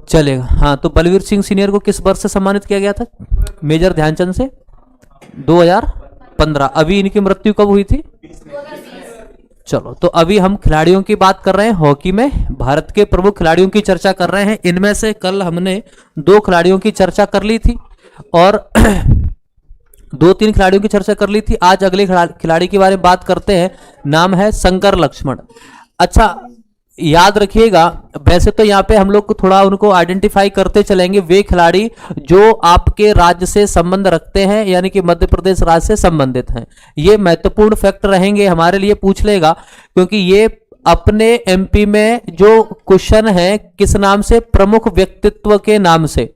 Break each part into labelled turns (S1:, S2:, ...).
S1: चलेगा। हाँ, तो बलवीर सिंह सीनियर को किस वर्ष से सम्मानित किया गया था? मेजर ध्यानचंद से 2015। अभी इनकी मृत्यु कब हुई थी? चलो, तो अभी हम खिलाड़ियों की बात कर रहे हैं हॉकी में, भारत के प्रमुख खिलाड़ियों की चर्चा कर रहे हैं। इनमें से कल हमने 2 खिलाड़ियों की चर्चा कर ली थी और 2-3 खिलाड़ियों की चर्चा कर ली थी। आज अगले खिलाड़ी के बारे में बात करते हैं। नाम है शंकर लक्ष्मण। अच्छा, याद रखिएगा, वैसे तो यहाँ पे हम लोग को थोड़ा उनको आइडेंटिफाई करते चलेंगे, वे खिलाड़ी जो आपके राज्य से संबंध रखते हैं, यानी कि मध्य प्रदेश राज्य से संबंधित हैं। ये महत्वपूर्ण फैक्ट रहेंगे हमारे लिए, पूछ लेगा, क्योंकि ये अपने एमपी में जो क्वेश्चन है किस नाम से? प्रमुख व्यक्तित्व के नाम से।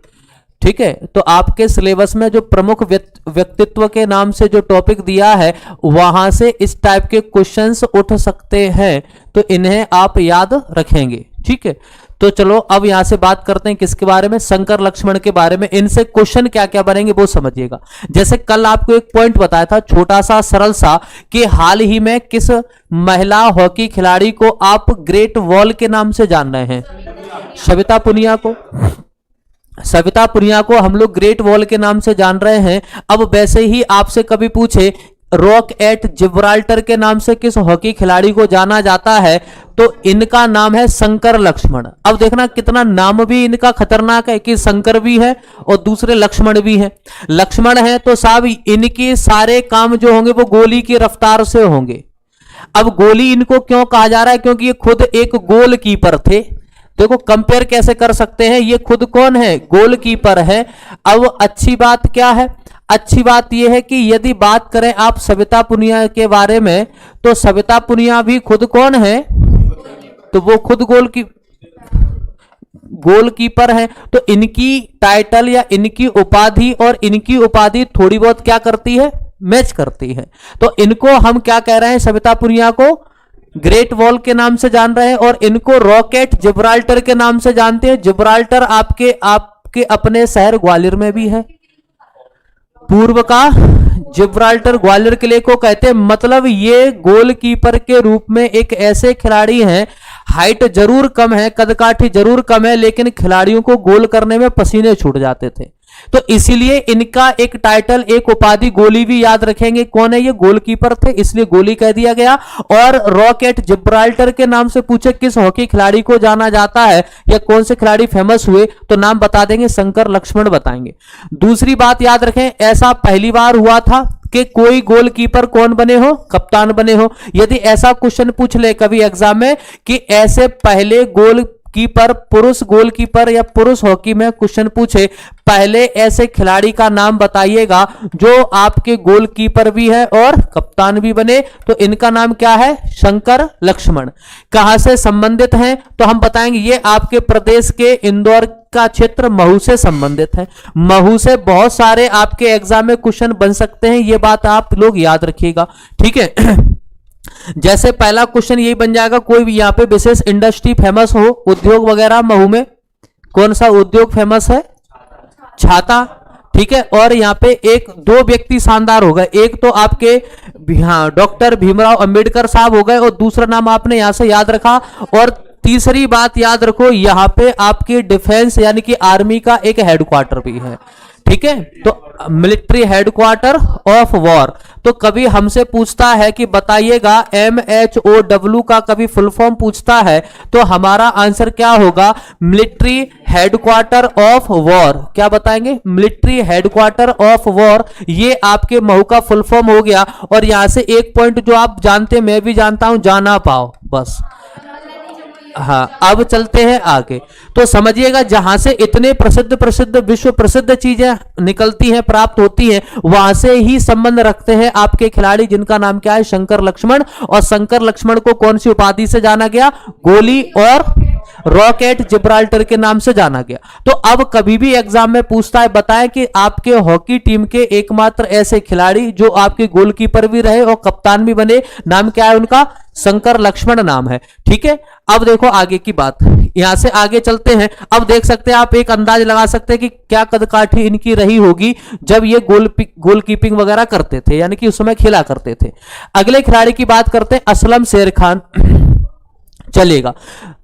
S1: ठीक है, तो आपके सिलेबस में जो प्रमुख व्यक्तित्व के नाम से जो टॉपिक दिया है वहां से इस टाइप के क्वेश्चंस उठ सकते हैं, तो इन्हें आप याद रखेंगे। ठीक है, तो चलो अब यहां से बात करते हैं किसके बारे में? शंकर लक्ष्मण के बारे में। इनसे क्वेश्चन क्या क्या बनेंगे वो समझिएगा। जैसे कल आपको एक पॉइंट बताया था, छोटा सा सरल सा, कि हाल ही में किस महिला हॉकी खिलाड़ी को आप ग्रेट वॉल के नाम से जान रहे हैं? सविता पुनिया को। सविता पुनिया को हम लोग ग्रेट वॉल के नाम से जान रहे हैं। अब वैसे ही आपसे कभी पूछे रॉक एट जिब्राल्टर के नाम से किस हॉकी खिलाड़ी को जाना जाता है, तो इनका नाम है शंकर लक्ष्मण। अब देखना कितना नाम भी इनका खतरनाक है कि शंकर भी है और दूसरे लक्ष्मण भी है। लक्ष्मण है तो साहब इनके सारे काम जो होंगे वो गोली की रफ्तार से होंगे। अब गोली इनको क्यों कहा जा रहा है? क्योंकि ये खुद एक गोलकीपर थे। देखो कंपेयर कैसे कर सकते हैं, ये खुद कौन है? गोलकीपर है। अब अच्छी बात क्या है? अच्छी बात यह है कि यदि बात करें आप सविता पुनिया के बारे में, तो सविता पुनिया भी खुद कौन है? तो वो खुद गोलकीपर है। तो इनकी टाइटल या इनकी उपाधि और इनकी उपाधि थोड़ी बहुत क्या करती है? मैच करती है। तो इनको हम क्या कह रहे हैं? सविता पुनिया को ग्रेट वॉल के नाम से जान रहे हैं और इनको रॉकेट जिब्राल्टर के नाम से जानते हैं। जिब्राल्टर आपके अपने शहर ग्वालियर में भी है। पूर्व का जिब्राल्टर ग्वालियर किले को कहते हैं। मतलब ये गोलकीपर के रूप में एक ऐसे खिलाड़ी हैं, हाइट जरूर कम है, कदकाठी जरूर कम है, लेकिन खिलाड़ियों को गोल करने में पसीने छूट जाते थे। तो इसीलिए इनका एक टाइटल, एक उपाधि गोली भी याद रखेंगे। कौन है ये? गोलकीपर थे, इसलिए गोली कह दिया गया। और रॉकेट जिब्राल्टर के नाम से पूछे किस हॉकी खिलाड़ी को जाना जाता है या कौन से खिलाड़ी फेमस हुए, तो नाम बता देंगे, शंकर लक्ष्मण बताएंगे। दूसरी बात याद रखें, ऐसा पहली बार हुआ था कि कोई गोलकीपर कौन बने हो? कप्तान बने हो। यदि ऐसा क्वेश्चन पूछ ले कभी एग्जाम में कि ऐसे पहले गोलकीपर, पुरुष गोलकीपर या पुरुष हॉकी में क्वेश्चन पूछे, पहले ऐसे खिलाड़ी का नाम बताइएगा जो आपके गोलकीपर भी है और कप्तान भी बने, तो इनका नाम क्या है? शंकर लक्ष्मण। कहां से संबंधित हैं? तो हम बताएंगे ये आपके प्रदेश के इंदौर का क्षेत्र महू से संबंधित है। महू से बहुत सारे आपके एग्जाम में क्वेश्चन बन सकते हैं, ये बात आप लोग याद रखिएगा। ठीक है, जैसे पहला क्वेश्चन यही बन जाएगा, कोई भी यहाँ पे विशेष इंडस्ट्री फेमस हो, उद्योग वगैरह महू में कौन सा उद्योग फेमस है? छाता। ठीक है, और यहाँ पे 1-2 व्यक्ति शानदार हो गए। एक तो आपके डॉक्टर भीमराव अंबेडकर साहब हो गए और दूसरा नाम आपने यहां से याद रखा। और तीसरी बात याद रखो, यहां पे आपकी डिफेंस यानी कि आर्मी का एक हेडक्वार्टर भी है। ठीक है, तो मिलिट्री हेडक्वार्टर ऑफ वॉर। तो कभी हमसे पूछता है कि बताइएगा MHOW का कभी फुल फॉर्म पूछता है, तो हमारा आंसर क्या होगा? Military headquarter of war. क्या बताएंगे? Military headquarter of war. ये आपके महू का फुल फॉर्म हो गया। और यहां से एक पॉइंट जो आप जानते, मैं भी जानता हूं, जाना पाओ बस। हाँ, अब चलते हैं आगे। तो समझिएगा, जहां से इतने प्रसिद्ध विश्व प्रसिद्ध चीजें निकलती हैं, प्राप्त होती हैं, वहां से ही संबंध रखते हैं आपके खिलाड़ी, जिनका नाम क्या है? शंकर लक्ष्मण। और शंकर लक्ष्मण को कौन सी उपाधि से जाना गया? गोली और रॉकेट जिब्राल्टर के नाम से जाना गया। तो अब कभी भी एग्जाम में पूछता है, बताएं कि आपके हॉकी टीम के एकमात्र ऐसे खिलाड़ी जो आपके गोलकीपर भी रहे और कप्तान भी बने, नाम क्या है उनका? शंकर लक्ष्मण नाम है। ठीक है, अब देखो आगे की बात, यहां से आगे चलते हैं। अब देख सकते हैं आप, एक अंदाज लगा सकते हैं कि क्या कदकाठी इनकी रही होगी जब ये गोलकीपिंग वगैरह करते थे, यानी कि उस समय खेला करते थे। अगले खिलाड़ी की बात करते हैं, असलम शेर खान। चलेगा।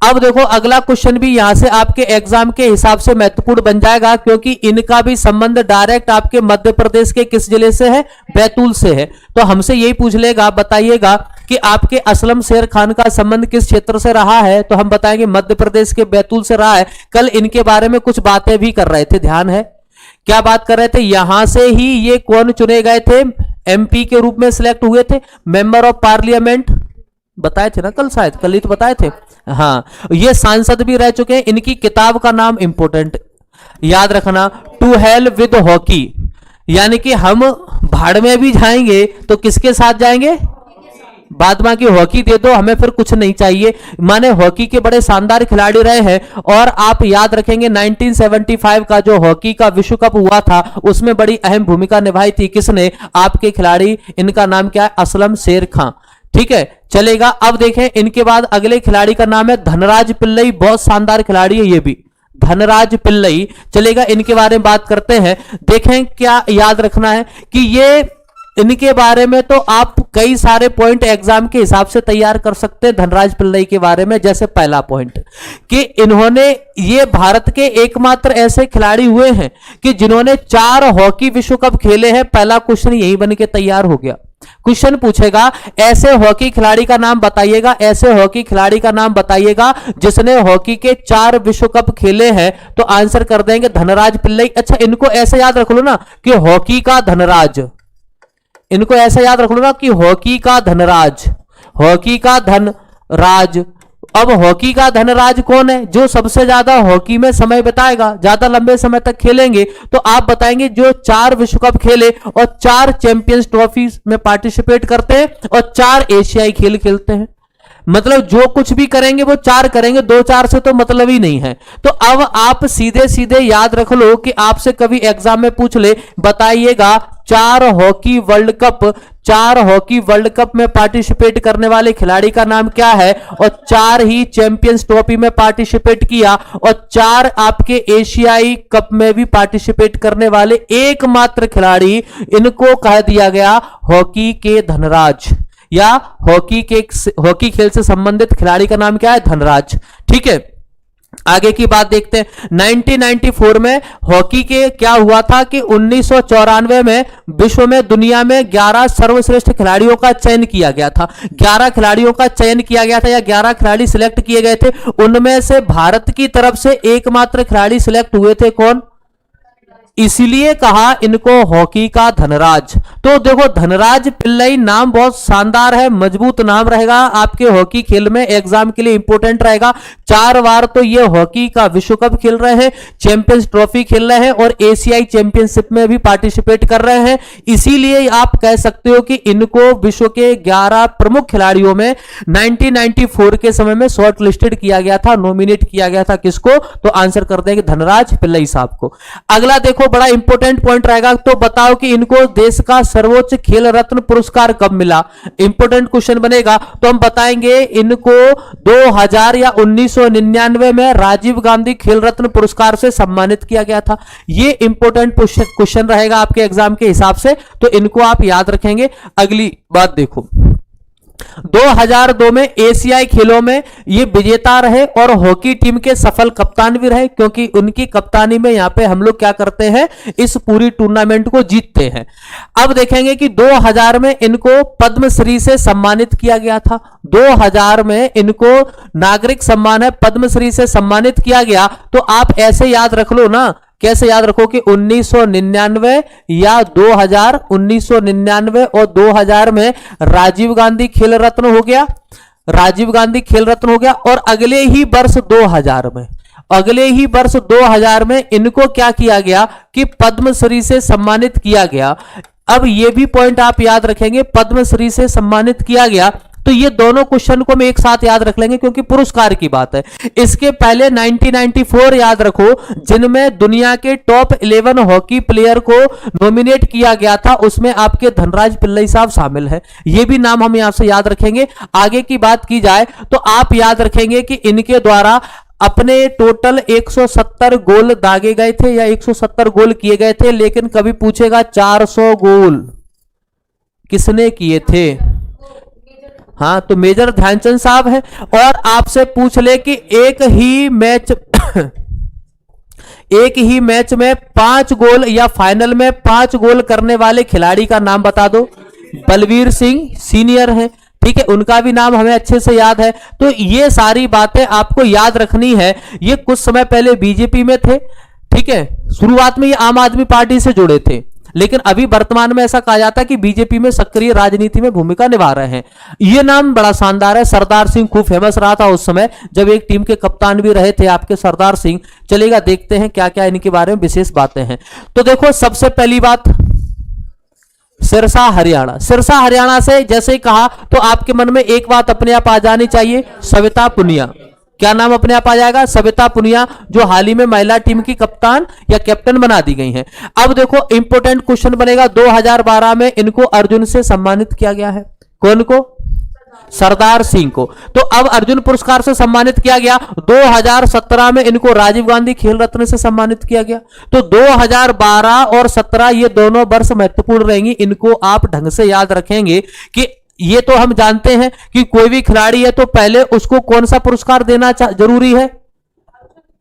S1: अब देखो अगला क्वेश्चन भी यहां से आपके एग्जाम के हिसाब से महत्वपूर्ण बन जाएगा, क्योंकि इनका भी संबंध डायरेक्ट आपके मध्य प्रदेश के किस जिले से है, बैतूल से है। तो हमसे यही पूछ लेगा, बताइएगा कि आपके असलम शेर खान का संबंध किस क्षेत्र से रहा है, तो हम बताएंगे मध्य प्रदेश के बैतूल से रहा है। कल इनके बारे में कुछ बातें भी कर रहे थे, ध्यान है क्या बात कर रहे थे, यहां से ही ये कौन चुने गए थे, एमपी के रूप में सिलेक्ट हुए थे, मेंबर ऑफ पार्लियामेंट, बताए थे ना कल, शायद कल ही तो बताए थे। हाँ, ये सांसद भी रह चुके हैं। इनकी किताब का नाम इंपोर्टेंट याद रखना, टू हेल विद हॉकी, यानी कि हम भाड़ में भी जाएंगे तो किसके साथ जाएंगे, बाद में की हॉकी दे दो हमें, फिर कुछ नहीं चाहिए। माने हॉकी के बड़े शानदार खिलाड़ी रहे हैं। और आप याद रखेंगे 1975 का जो हॉकी का विश्व कप हुआ था, उसमें बड़ी अहम भूमिका निभाई थी किसने, आपके खिलाड़ी, इनका नाम क्या है, असलम शेर खां। ठीक है, चलेगा। अब देखें इनके बाद अगले खिलाड़ी का नाम है धनराज पिल्लई, बहुत शानदार खिलाड़ी है ये भी, धनराज पिल्लई। चलेगा, इनके बारे में बात करते हैं। देखें क्या याद रखना है कि ये इनके बारे में तो आप कई सारे पॉइंट एग्जाम के हिसाब से तैयार कर सकते हैं धनराज पिल्लई के बारे में। जैसे पहला पॉइंट कि इन्होंने, ये भारत के एकमात्र ऐसे खिलाड़ी हुए हैं कि जिन्होंने 4 हॉकी विश्व कप खेले हैं। पहला क्वेश्चन यही बन के तैयार हो गया। क्वेश्चन पूछेगा ऐसे हॉकी खिलाड़ी का नाम बताइएगा, ऐसे हॉकी खिलाड़ी का नाम बताइएगा जिसने हॉकी के 4 विश्व कप खेले हैं, तो आंसर कर देंगे धनराज पिल्लई। अच्छा, इनको ऐसे याद रख लो ना कि हॉकी का धनराज, इनको ऐसा याद रख लो ना कि हॉकी का धनराज, हॉकी का धनराज। अब हॉकी का धनराज कौन है, जो सबसे ज्यादा हॉकी में समय बिताएगा, ज्यादा लंबे समय तक खेलेंगे। तो आप बताएंगे जो 4 विश्व कप खेले और 4 चैंपियंस ट्रॉफी में पार्टिसिपेट करते हैं और 4 एशियाई खेल खेलते हैं। मतलब जो कुछ भी करेंगे वो 4 करेंगे, 2-4 से तो मतलब ही नहीं है। तो अब आप सीधे सीधे याद रख लो कि आपसे कभी एग्जाम में पूछ ले, बताइएगा 4 hockey world cup, 4 hockey world cup में पार्टिसिपेट करने वाले खिलाड़ी का नाम क्या है, और 4 ही चैंपियंस ट्रॉफी में पार्टिसिपेट किया और 4 आपके एशियाई कप में भी पार्टिसिपेट करने वाले एकमात्र खिलाड़ी, इनको कह दिया गया हॉकी के धनराज, या हॉकी खेल से संबंधित खिलाड़ी का नाम क्या है, धनराज। ठीक है, आगे की बात देखते हैं। 1994 में हॉकी के क्या हुआ था कि 1994 में विश्व में, दुनिया में 11 सर्वश्रेष्ठ खिलाड़ियों का चयन किया गया था। 11 खिलाड़ियों का चयन किया गया था, या 11 खिलाड़ी सिलेक्ट किए गए थे। उनमें से भारत की तरफ से एकमात्र खिलाड़ी सिलेक्ट हुए थे, कौन, इसीलिए कहा इनको हॉकी का धनराज। तो देखो धनराज पिल्लई नाम बहुत शानदार है, मजबूत नाम रहेगा आपके हॉकी खेल में, एग्जाम के लिए इंपॉर्टेंट रहेगा। 4 बार तो ये हॉकी का विश्व कप खेल रहे हैं, चैंपियंस ट्रॉफी खेल रहे हैं और एशियाई चैंपियनशिप में भी पार्टिसिपेट कर रहे हैं। इसीलिए आप कह सकते हो कि इनको विश्व के 11 प्रमुख खिलाड़ियों में 1994 के समय में शॉर्ट लिस्टेड किया गया था, नॉमिनेट किया गया था। किसको, तो आंसर कर देंगे धनराज पिल्लई साहब को। अगला देखो बड़ा इंपॉर्टेंट पॉइंट रहेगा, तो बताओ कि इनको देश का सर्वोच्च खेल रत्न पुरस्कार कब मिला। इंपॉर्टेंट क्वेश्चन बनेगा। तो हम बताएंगे इनको 2000 या 1999 में राजीव गांधी खेल रत्न पुरस्कार से सम्मानित किया गया था। ये इंपॉर्टेंट क्वेश्चन रहेगा आपके एग्जाम के हिसाब से, तो इनको आप याद रखेंगे। अगली बात देखो, 2002 में एशियाई खेलों में ये विजेता रहे और हॉकी टीम के सफल कप्तान भी रहे, क्योंकि उनकी कप्तानी में यहां पे हम लोग क्या करते हैं, इस पूरी टूर्नामेंट को जीतते हैं। अब देखेंगे कि 2000 में इनको पद्मश्री से सम्मानित किया गया था। 2000 में इनको नागरिक सम्मान है, पद्मश्री से सम्मानित किया गया। तो आप ऐसे याद रख लो ना, कैसे याद रखो कि 1999 या 2000, 1999 और 2000 में राजीव गांधी खेल रत्न हो गया, राजीव गांधी खेल रत्न हो गया। और अगले ही वर्ष 2000 में, अगले ही वर्ष 2000 में इनको क्या किया गया कि पद्मश्री से सम्मानित किया गया। अब ये भी पॉइंट आप याद रखेंगे, पद्मश्री से सम्मानित किया गया। तो ये दोनों क्वेश्चन को हम एक साथ याद रख लेंगे क्योंकि पुरस्कार की बात है। इसके पहले 1994 याद रखो, जिनमें दुनिया के टॉप 11 हॉकी प्लेयर को नॉमिनेट किया गया था, उसमें आपके धनराज पिल्लई साहब शामिल है। ये भी नाम हम यहां से याद रखेंगे। आगे की बात की जाए तो आप याद रखेंगे कि इनके द्वारा अपने टोटल 170 गोल दागे गए थे या 170 गोल किए गए थे, लेकिन कभी पूछेगा 400 गोल किसने किए थे, हाँ, तो मेजर ध्यानचंद साहब है। और आपसे पूछ ले कि एक ही मैच में 5 गोल या फाइनल में 5 गोल करने वाले खिलाड़ी का नाम बता दो। बलवीर सिंह सीनियर है, ठीक है, उनका भी नाम हमें अच्छे से याद है। तो ये सारी बातें आपको याद रखनी है। ये कुछ समय पहले बीजेपी में थे, ठीक है, शुरुआत में ये आम आदमी पार्टी से जुड़े थे, लेकिन अभी वर्तमान में ऐसा कहा जाता है कि बीजेपी में सक्रिय राजनीति में भूमिका निभा रहे हैं। ये नाम बड़ा शानदार है। सरदार सिंह खूब फेमस रहा था उस समय, जब एक टीम के कप्तान भी रहे थे आपके सरदार सिंह। चलेगा, देखते हैं क्या क्या इनके बारे में विशेष बातें हैं। तो देखो, सबसे पहली बात, सिरसा हरियाणा। सिरसा हरियाणा से जैसे ही कहा तो आपके मन में एक बात अपने आप आ जानी चाहिए, सविता पुनिया। क्या नाम अपने आप आ जाएगा? सविता पुनिया, जो हाल ही में महिला टीम की कप्तान या कैप्टन बना दी गई हैं। अब देखो, इंपोर्टेंट क्वेश्चन बनेगा, 2012 में इनको अर्जुन से सम्मानित किया गया है। कौन को? सरदार सिंह को। तो अब अर्जुन पुरस्कार से सम्मानित किया गया। 2017 में इनको राजीव गांधी खेल रत्न से सम्मानित किया गया। तो 2012 और 17 ये दोनों वर्ष महत्वपूर्ण रहेंगी। इनको आप ढंग से याद रखेंगे कि ये तो हम जानते हैं कि कोई भी खिलाड़ी है तो पहले उसको कौन सा पुरस्कार देना जरूरी है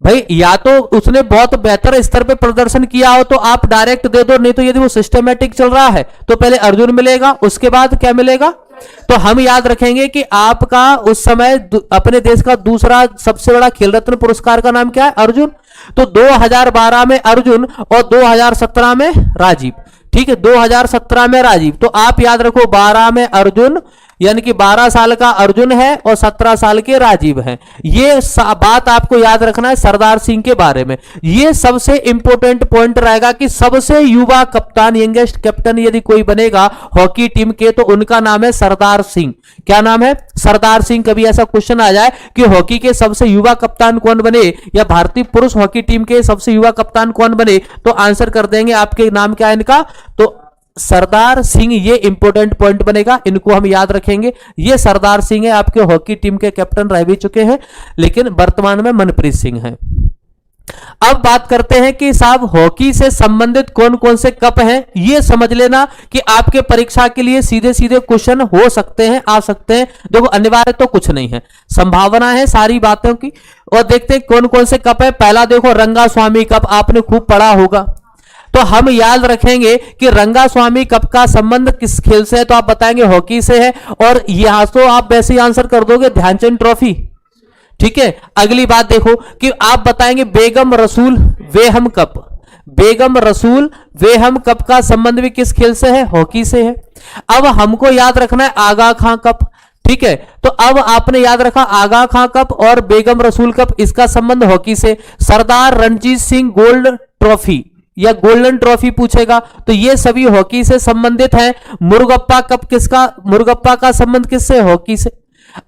S1: भाई? या तो उसने बहुत बेहतर स्तर पे प्रदर्शन किया हो तो आप डायरेक्ट दे दो, नहीं तो यदि वो सिस्टमेटिक चल रहा है तो पहले अर्जुन मिलेगा, उसके बाद क्या मिलेगा? तो हम याद रखेंगे कि आपका उस समय अपने देश का दूसरा सबसे बड़ा खेल रत्न पुरस्कार का नाम क्या है? अर्जुन। तो 2012 में अर्जुन और 2017 में राजीव, ठीक है, 2017 में राजीव। तो आप याद रखो, 12 में अर्जुन, यानी कि 12 साल का अर्जुन है और 17 साल के राजीव हैं। ये बात आपको याद रखना है सरदार सिंह के बारे में। ये सबसे इंपॉर्टेंट पॉइंट रहेगा कि सबसे युवा कप्तान, यंगेस्ट कैप्टन यदि कोई बनेगा हॉकी टीम के तो उनका नाम है सरदार सिंह। क्या नाम है? सरदार सिंह। कभी ऐसा क्वेश्चन आ जाए कि हॉकी के सबसे युवा कप्तान कौन बने या भारतीय पुरुष हॉकी टीम के सबसे युवा कप्तान कौन बने, तो आंसर कर देंगे आपके नाम क्या है इनका, तो सरदार सिंह। ये इंपॉर्टेंट पॉइंट बनेगा, इनको हम याद रखेंगे। ये सरदार सिंह है, आपके हॉकी टीम के कैप्टन रह भी चुके हैं, लेकिन वर्तमान में मनप्रीत सिंह हैं। अब बात करते हैं कि साहब हॉकी से संबंधित कौन कौन से कप हैं। ये समझ लेना कि आपके परीक्षा के लिए सीधे सीधे क्वेश्चन हो सकते हैं, आ सकते हैं। देखो, अनिवार्य तो कुछ नहीं है, संभावना है सारी बातों की। और देखते हैं कौन कौन से कप है। पहला देखो, रंगा स्वामी कप, आपने खूब पढ़ा होगा। तो हम याद रखेंगे कि रंगा स्वामी कप का संबंध किस खेल से है, तो आप बताएंगे हॉकी से है। और यहां तो आप वैसे ही आंसर कर दोगे, ध्यानचंद ट्रॉफी, ठीक है। अगली बात देखो कि आप बताएंगे बेगम रसूल वेहम कप। बेगम रसूल वेहम कप का संबंध भी किस खेल से है? हॉकी से है। अब हमको याद रखना है आगा खां कप, ठीक है। तो अब आपने याद रखा आगा खां कप और बेगम रसूल कप, इसका संबंध हॉकी से। सरदार रणजीत सिंह गोल्ड ट्रॉफी या गोल्डन ट्रॉफी पूछेगा तो ये सभी हॉकी से संबंधित हैं। मुरुगप्पा कप किसका? मुरुगप्पा का संबंध किससे? हॉकी से।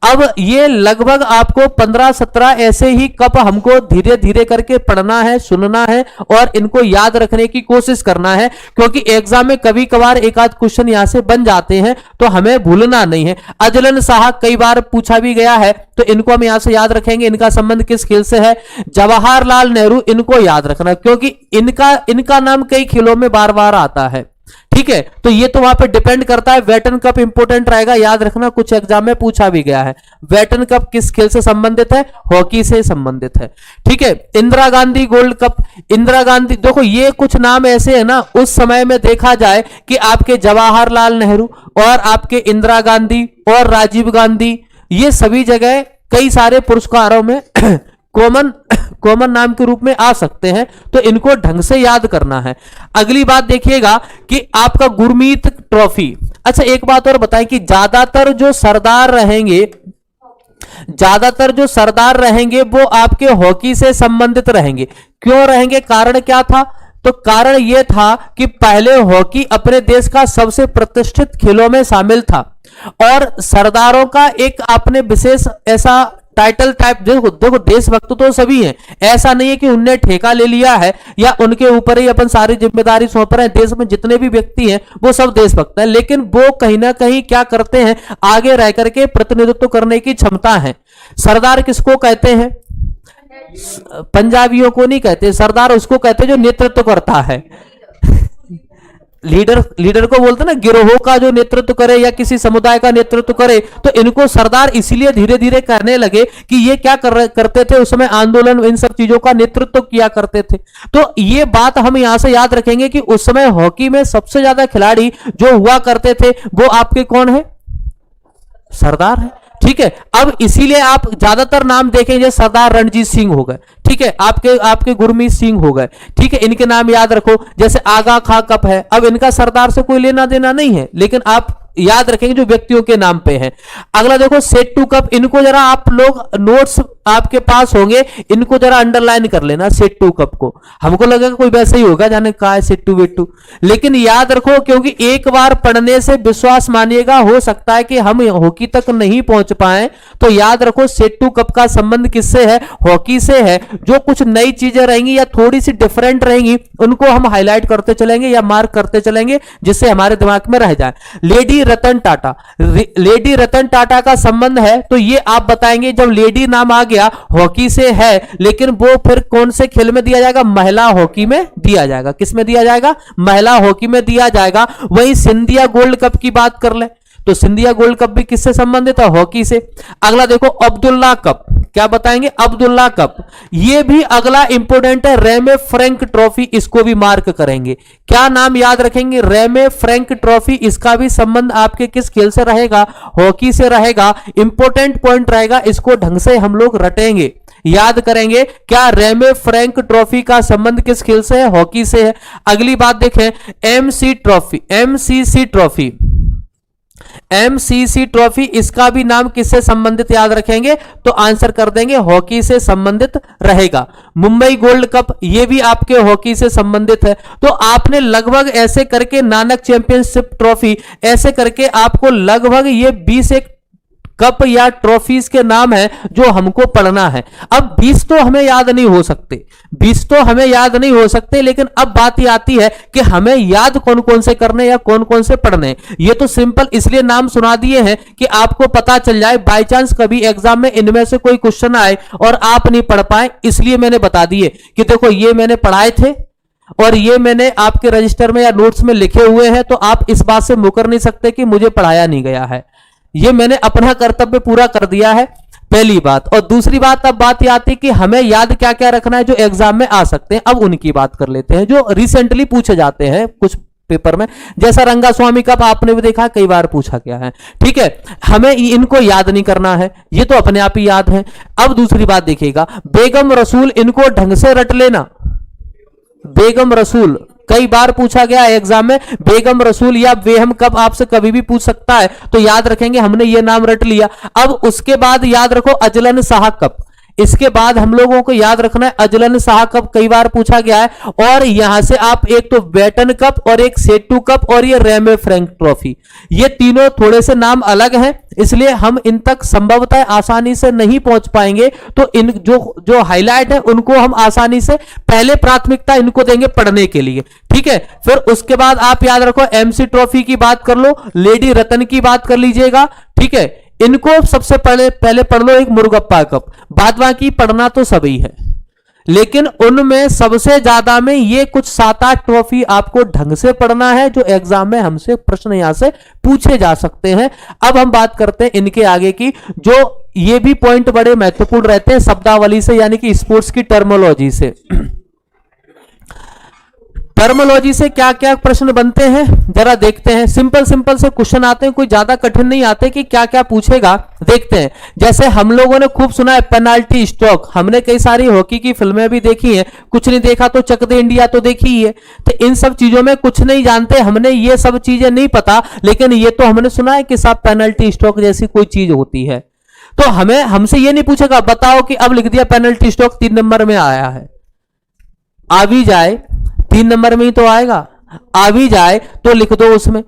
S1: अब ये लगभग आपको 15-17 ऐसे ही कप हमको धीरे धीरे करके पढ़ना है, सुनना है और इनको याद रखने की कोशिश करना है, क्योंकि एग्जाम में कभी कभार एक आध क्वेश्चन यहां से बन जाते हैं, तो हमें भूलना नहीं है। अजलन शाह कई बार पूछा भी गया है, तो इनको हम यहां से याद रखेंगे। इनका संबंध किस खेल से है? जवाहरलाल नेहरू, इनको याद रखना क्योंकि इनका नाम कई खेलों में बार बार आता है, ठीक है। तो ये तो वहां पे डिपेंड करता है। वेटन कप इंपोर्टेंट रहेगा, याद रखना, कुछ एग्जाम में पूछा भी गया है। वेटन कप किस खेल से संबंधित है? हॉकी से संबंधित है, ठीक है। इंदिरा गांधी गोल्ड कप, इंदिरा गांधी, देखो ये कुछ नाम ऐसे है ना, उस समय में देखा जाए कि आपके जवाहरलाल नेहरू और आपके इंदिरा गांधी और राजीव गांधी, ये सभी जगह कई सारे पुरस्कारों में कॉमन नाम के रूप में आ सकते हैं, तो इनको ढंग से याद करना है। अगली बात देखिएगा कि आपका गुरमीत ट्रॉफी। अच्छा, एक बात और बताएं कि ज्यादातर जो सरदार रहेंगे वो आपके हॉकी से संबंधित रहेंगे। क्यों रहेंगे? कारण क्या था? तो कारण यह था कि पहले हॉकी अपने देश का सबसे प्रतिष्ठित खेलों में शामिल था और सरदारों का एक अपने विशेष ऐसा टाइटल टाइप, देखो देशभक्त तो सभी हैं, ऐसा नहीं है कि उनने ठेका ले लिया है या उनके ऊपर ही अपन सारी जिम्मेदारी सौंप रहे हैं। देश में जितने भी व्यक्ति हैं वो सब देशभक्त हैं, लेकिन वो कहीं ना कहीं क्या करते हैं, आगे रह करके प्रतिनिधित्व करने की क्षमता है। सरदार किसको कहते हैं? पंजाबियों को नहीं कहते, सरदार उसको कहते हैं जो नेतृत्व करता है। लीडर को बोलते ना, गिरोहों का जो नेतृत्व करे या किसी समुदाय का नेतृत्व करे, तो इनको सरदार इसीलिए धीरे धीरे कहने लगे कि ये क्या करते थे उस समय, आंदोलन इन सब चीजों का नेतृत्व किया करते थे। तो ये बात हम यहां से याद रखेंगे कि उस समय हॉकी में सबसे ज्यादा खिलाड़ी जो हुआ करते थे वो आपके कौन है, सरदार है। ठीक है, अब इसीलिए आप ज्यादातर नाम देखेंगे, सरदार रणजीत सिंह हो गए, ठीक है, आपके गुरमीत सिंह हो गए, ठीक है, इनके नाम याद रखो। जैसे आगा खां कप है, अब इनका सरदार से कोई लेना देना नहीं है, लेकिन आप याद रखेंगे जो व्यक्तियों के नाम पे है। अगला देखो सेट्टू कप, इनको जरा आप लोग नोट्स आपके पास होंगे, इनको जरा अंडरलाइन कर लेना सेट्टू कप को। हमको लगेगा कोई वैसे ही होगा, जाने कहा है सेट्टू वेट्टू, लेकिन याद रखो क्योंकि एक बार पढ़ने से विश्वास मानिएगा हो सकता है कि हम हॉकी तक नहीं पहुंच पाए, तो याद रखो सेट्टू कप का संबंध किससे है, हॉकी से है। जो कुछ नई चीजें रहेंगी या थोड़ी सी डिफरेंट रहेंगी उनको हम हाईलाइट करते चलेंगे या मार्क करते चलेंगे जिससे हमारे दिमाग में रह जाए। लेडी रतन टाटा, लेडी रतन टाटा का संबंध है तो ये आप बताएंगे, जब लेडी नाम आ गया हॉकी से है, लेकिन वो फिर कौन से खेल में दिया जाएगा, महिला हॉकी में दिया जाएगा। किस में दिया जाएगा, महिला हॉकी में दिया जाएगा। वहीं सिंधिया गोल्ड कप की बात कर ले तो सिंधिया गोल्ड कप भी किससे संबंधित है, हॉकी से। अगला देखो अब्दुल्ला कप, क्या बताएंगे, अब्दुल्ला कप, ये भी अगला इंपोर्टेंट है। रेमे फ्रैंक ट्रॉफी, इसको भी मार्क करेंगे। क्या नाम याद रखेंगे, रेमे फ्रैंक ट्रॉफी, इसका भी संबंध आपके किस खेल से रहेगा, हॉकी से रहेगा। इंपोर्टेंट पॉइंट रहेगा, इसको ढंग से हम लोग रटेंगे, याद करेंगे। क्या रेमे फ्रैंक ट्रॉफी का संबंध किस खेल से है, हॉकी से है। अगली बात देखें, MC trophy, MCC trophy, MCC trophy, इसका भी नाम किससे संबंधित याद रखेंगे, तो आंसर कर देंगे हॉकी से संबंधित रहेगा। मुंबई गोल्ड कप, ये भी आपके हॉकी से संबंधित है। तो आपने लगभग ऐसे करके नानक चैंपियनशिप ट्रॉफी, ऐसे करके आपको लगभग ये 20 एक कप या ट्रॉफीज के नाम है जो हमको पढ़ना है। अब 20 तो हमें याद नहीं हो सकते, 20 तो हमें याद नहीं हो सकते, लेकिन अब बात ये आती है कि हमें याद कौन कौन से करने या कौन कौन से पढ़ने। ये तो सिंपल इसलिए नाम सुना दिए हैं कि आपको पता चल जाए, बाय चांस कभी एग्जाम में इनमें से कोई क्वेश्चन आए और आप नहीं पढ़ पाए, इसलिए मैंने बता दिए कि देखो ये मैंने पढ़ाए थे और ये मैंने आपके रजिस्टर में या नोट्स में लिखे हुए हैं, तो आप इस बात से मुकर नहीं सकते कि मुझे पढ़ाया नहीं गया है। ये मैंने अपना कर्तव्य पूरा कर दिया है, पहली बात। और दूसरी बात, अब बात ये आती है कि हमें याद क्या क्या रखना है जो एग्जाम में आ सकते हैं। अब उनकी बात कर लेते हैं जो रिसेंटली पूछे जाते हैं कुछ पेपर में, जैसा रंगा स्वामी कप आपने भी देखा कई बार पूछा गया है, ठीक है। हमें इनको याद नहीं करना है, ये तो अपने आप ही याद है। अब दूसरी बात देखिएगा, बेगम रसूल, इनको ढंग से रट लेना। बेगम रसूल कई बार पूछा गया है एग्जाम में, बेगम रसूल या बेहम कप आपसे कभी भी पूछ सकता है, तो याद रखेंगे हमने ये नाम रट लिया। अब उसके बाद याद रखो अजलन शाह कप, इसके बाद हम लोगों को याद रखना है अजलन शाह कप, कई बार पूछा गया है। और यहां से आप एक तो बैटन कप और एक सेट्टू कप और ये रेमे फ्रैंक ट्रॉफी, ये तीनों थोड़े से नाम अलग हैं, इसलिए हम इन तक संभवतः आसानी से नहीं पहुंच पाएंगे। तो इन जो हाईलाइट है उनको हम आसानी से पहले प्राथमिकता इनको देंगे पढ़ने के लिए, ठीक है। फिर उसके बाद आप याद रखो एमसी ट्रॉफी की बात कर लो, लेडी रतन की बात कर लीजिएगा, ठीक है। इनको सबसे पहले पढ़ लो एक मुर्गप्पा कप, बाद बाकी पढ़ना तो सभी है, लेकिन उनमें सबसे ज्यादा में ये कुछ 7-8 ट्रॉफी आपको ढंग से पढ़ना है जो एग्जाम में हमसे प्रश्न यहां से पूछे जा सकते हैं। अब हम बात करते हैं इनके आगे की, जो ये भी पॉइंट बड़े महत्वपूर्ण रहते हैं शब्दावली से, यानी कि स्पोर्ट्स की टर्मोलॉजी से। टर्मोलॉजी से क्या क्या प्रश्न बनते हैं जरा देखते हैं। सिंपल से क्वेश्चन आते हैं, कोई ज्यादा कठिन नहीं आते कि क्या क्या पूछेगा, देखते हैं। जैसे हम लोगों ने खूब सुना है पेनाल्टी स्ट्रोक, हमने कई सारी हॉकी की फिल्में भी देखी हैं, कुछ नहीं देखा तो चक दे इंडिया तो देखी ही है। तो इन सब चीजों में कुछ नहीं जानते, हमने ये सब चीजें नहीं पता, लेकिन ये तो हमने सुना है कि साहब पेनाल्टी स्ट्रोक जैसी कोई चीज होती है। तो हमसे ये नहीं पूछेगा बताओ कि अब लिख दिया पेनाल्टी स्ट्रोक 3 नंबर में आया है, आ भी जाए 3 नंबर में ही तो आएगा, आ भी जाए तो लिख दो, उसमें